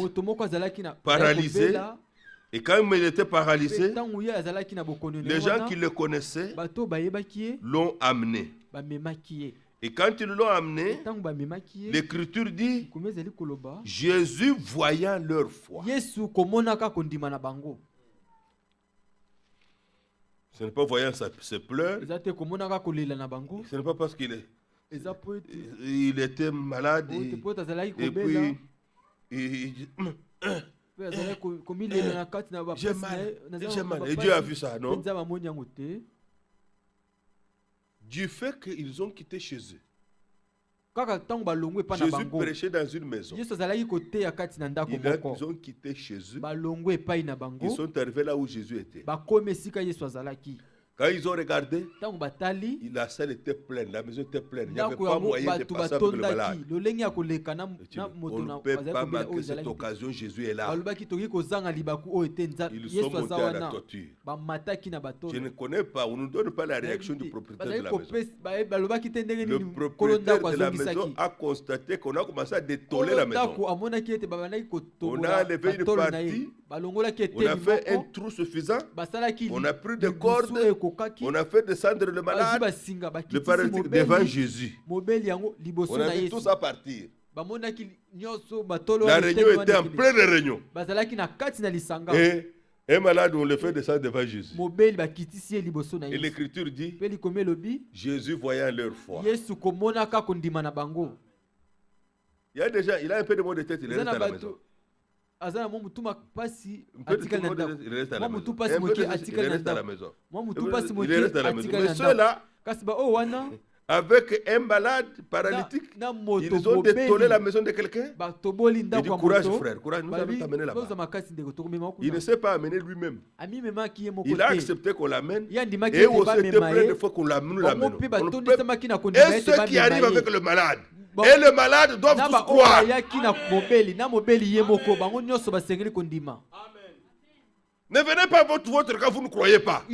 paralysé, Et quand il était paralysé, les gens qui le connaissaient l'ont amené. Et quand ils l'ont amené, l'Écriture dit Jésus voyant leur foi. Ce n'est pas voyant ses pleurs. Ce n'est pas parce qu'il était malade et puis j'ai mal. Et Dieu a vu ça, non? Du fait qu'ils ont quitté chez eux. Jésus prêchait dans une maison. Ils ont quitté chez eux. Ils sont arrivés là où Jésus était. Quand ils ont regardé, la salle était pleine, la maison était pleine. Il n'y avait pas moyen de passer avec le malade. On ne peut pas manquer cette occasion, Jésus est là. Ils sont montés à la toiture. Je ne connais pas, on ne donne pas la réaction du propriétaire de la maison. Le propriétaire de la maison a constaté qu'on a commencé à détoller la maison. On a enlevé une partie, on a fait un trou suffisant, on a pris des cordes, on a fait descendre le malade, le paralytique devant Jésus. On a mis tout ça partir. La réunion était en pleine réunion. Et un malade, on le fait descendre devant Jésus. Et l'Écriture dit Jésus voyant leur foi. Il y a des gens, il a un peu de maux de tête, il reste à la maison. Il reste à la maison. Il reste à la maison. Mais ceux-là, avec un malade paralytique, ils ont détollé la maison de quelqu'un. Il dit courage frère, courage, nous allons t'amener là-bas. Il ne s'est pas amené lui-même. Il a accepté qu'on l'amène. Et aussi était plein de fois qu'on l'amène, nous l'amenons. Et ceux qui arrivent avec le malade, et le malade doivent tous croire. Ne venez pas votre quand vous ne croyez pas.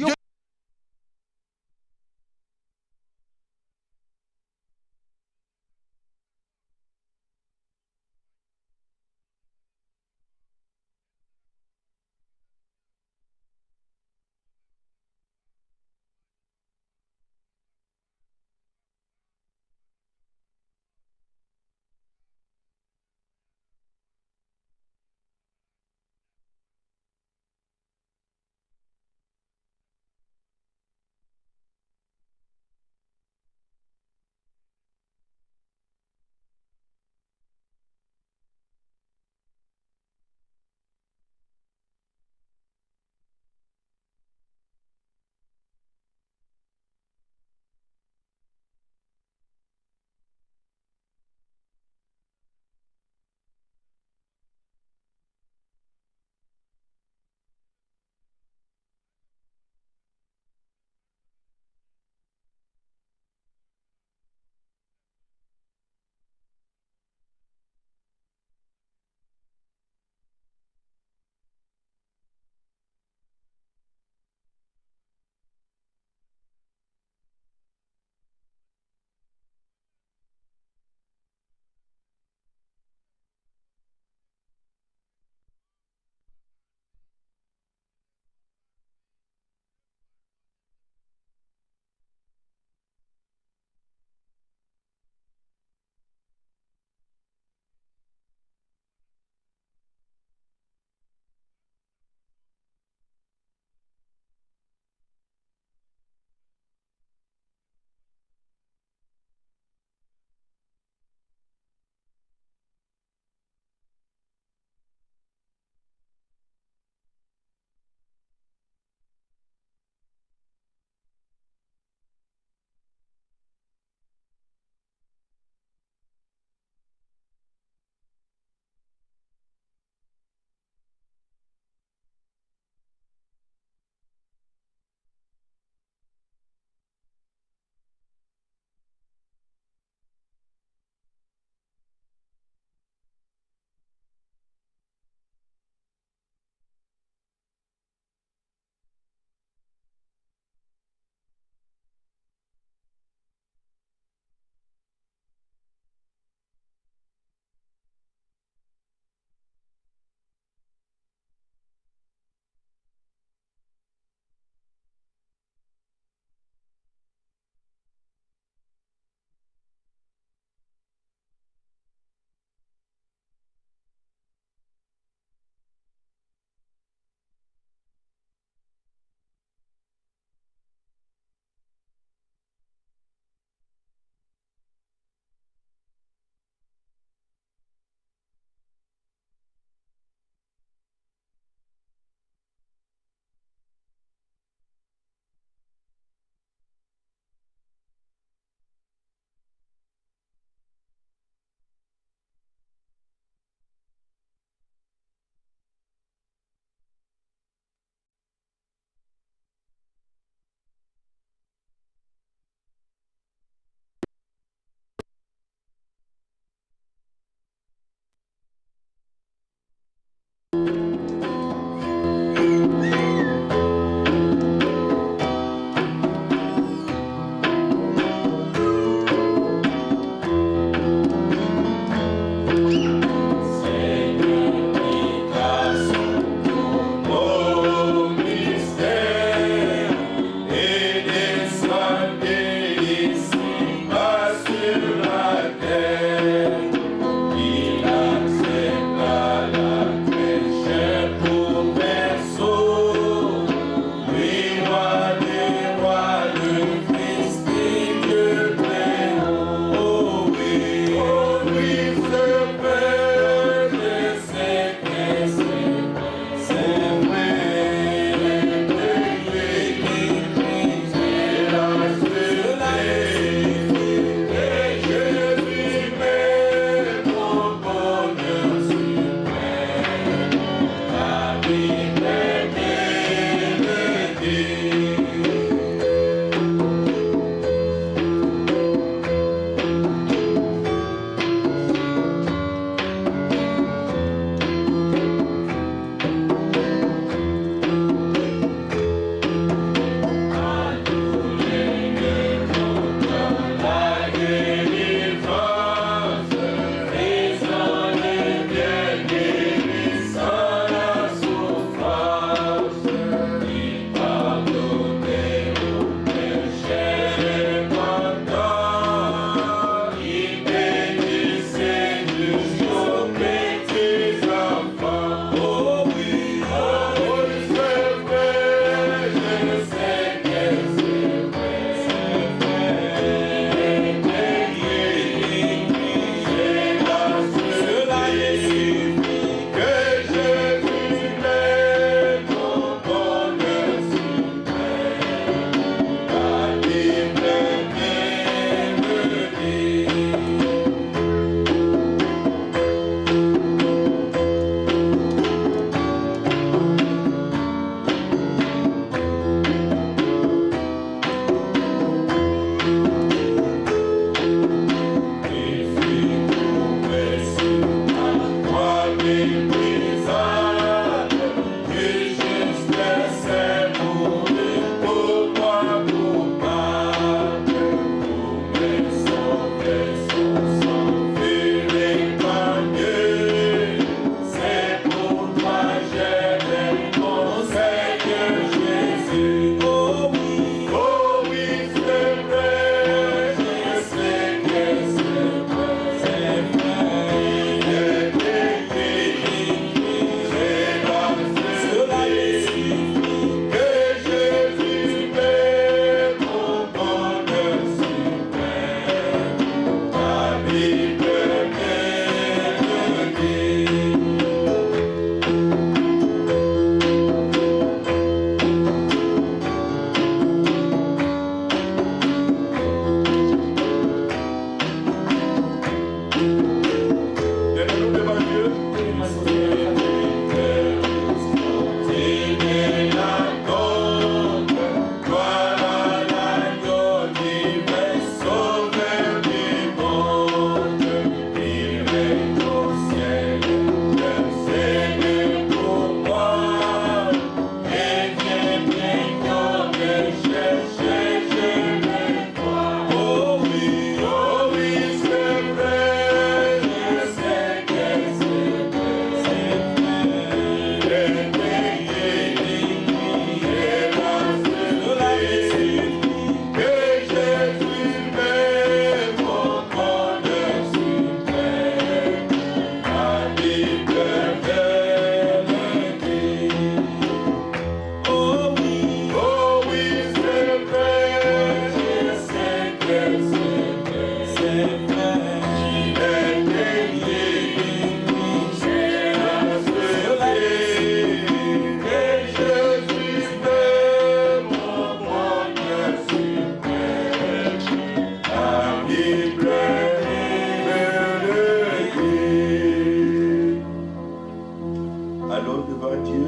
Dieu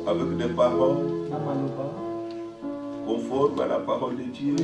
avec des paroles conformes à la parole de Dieu.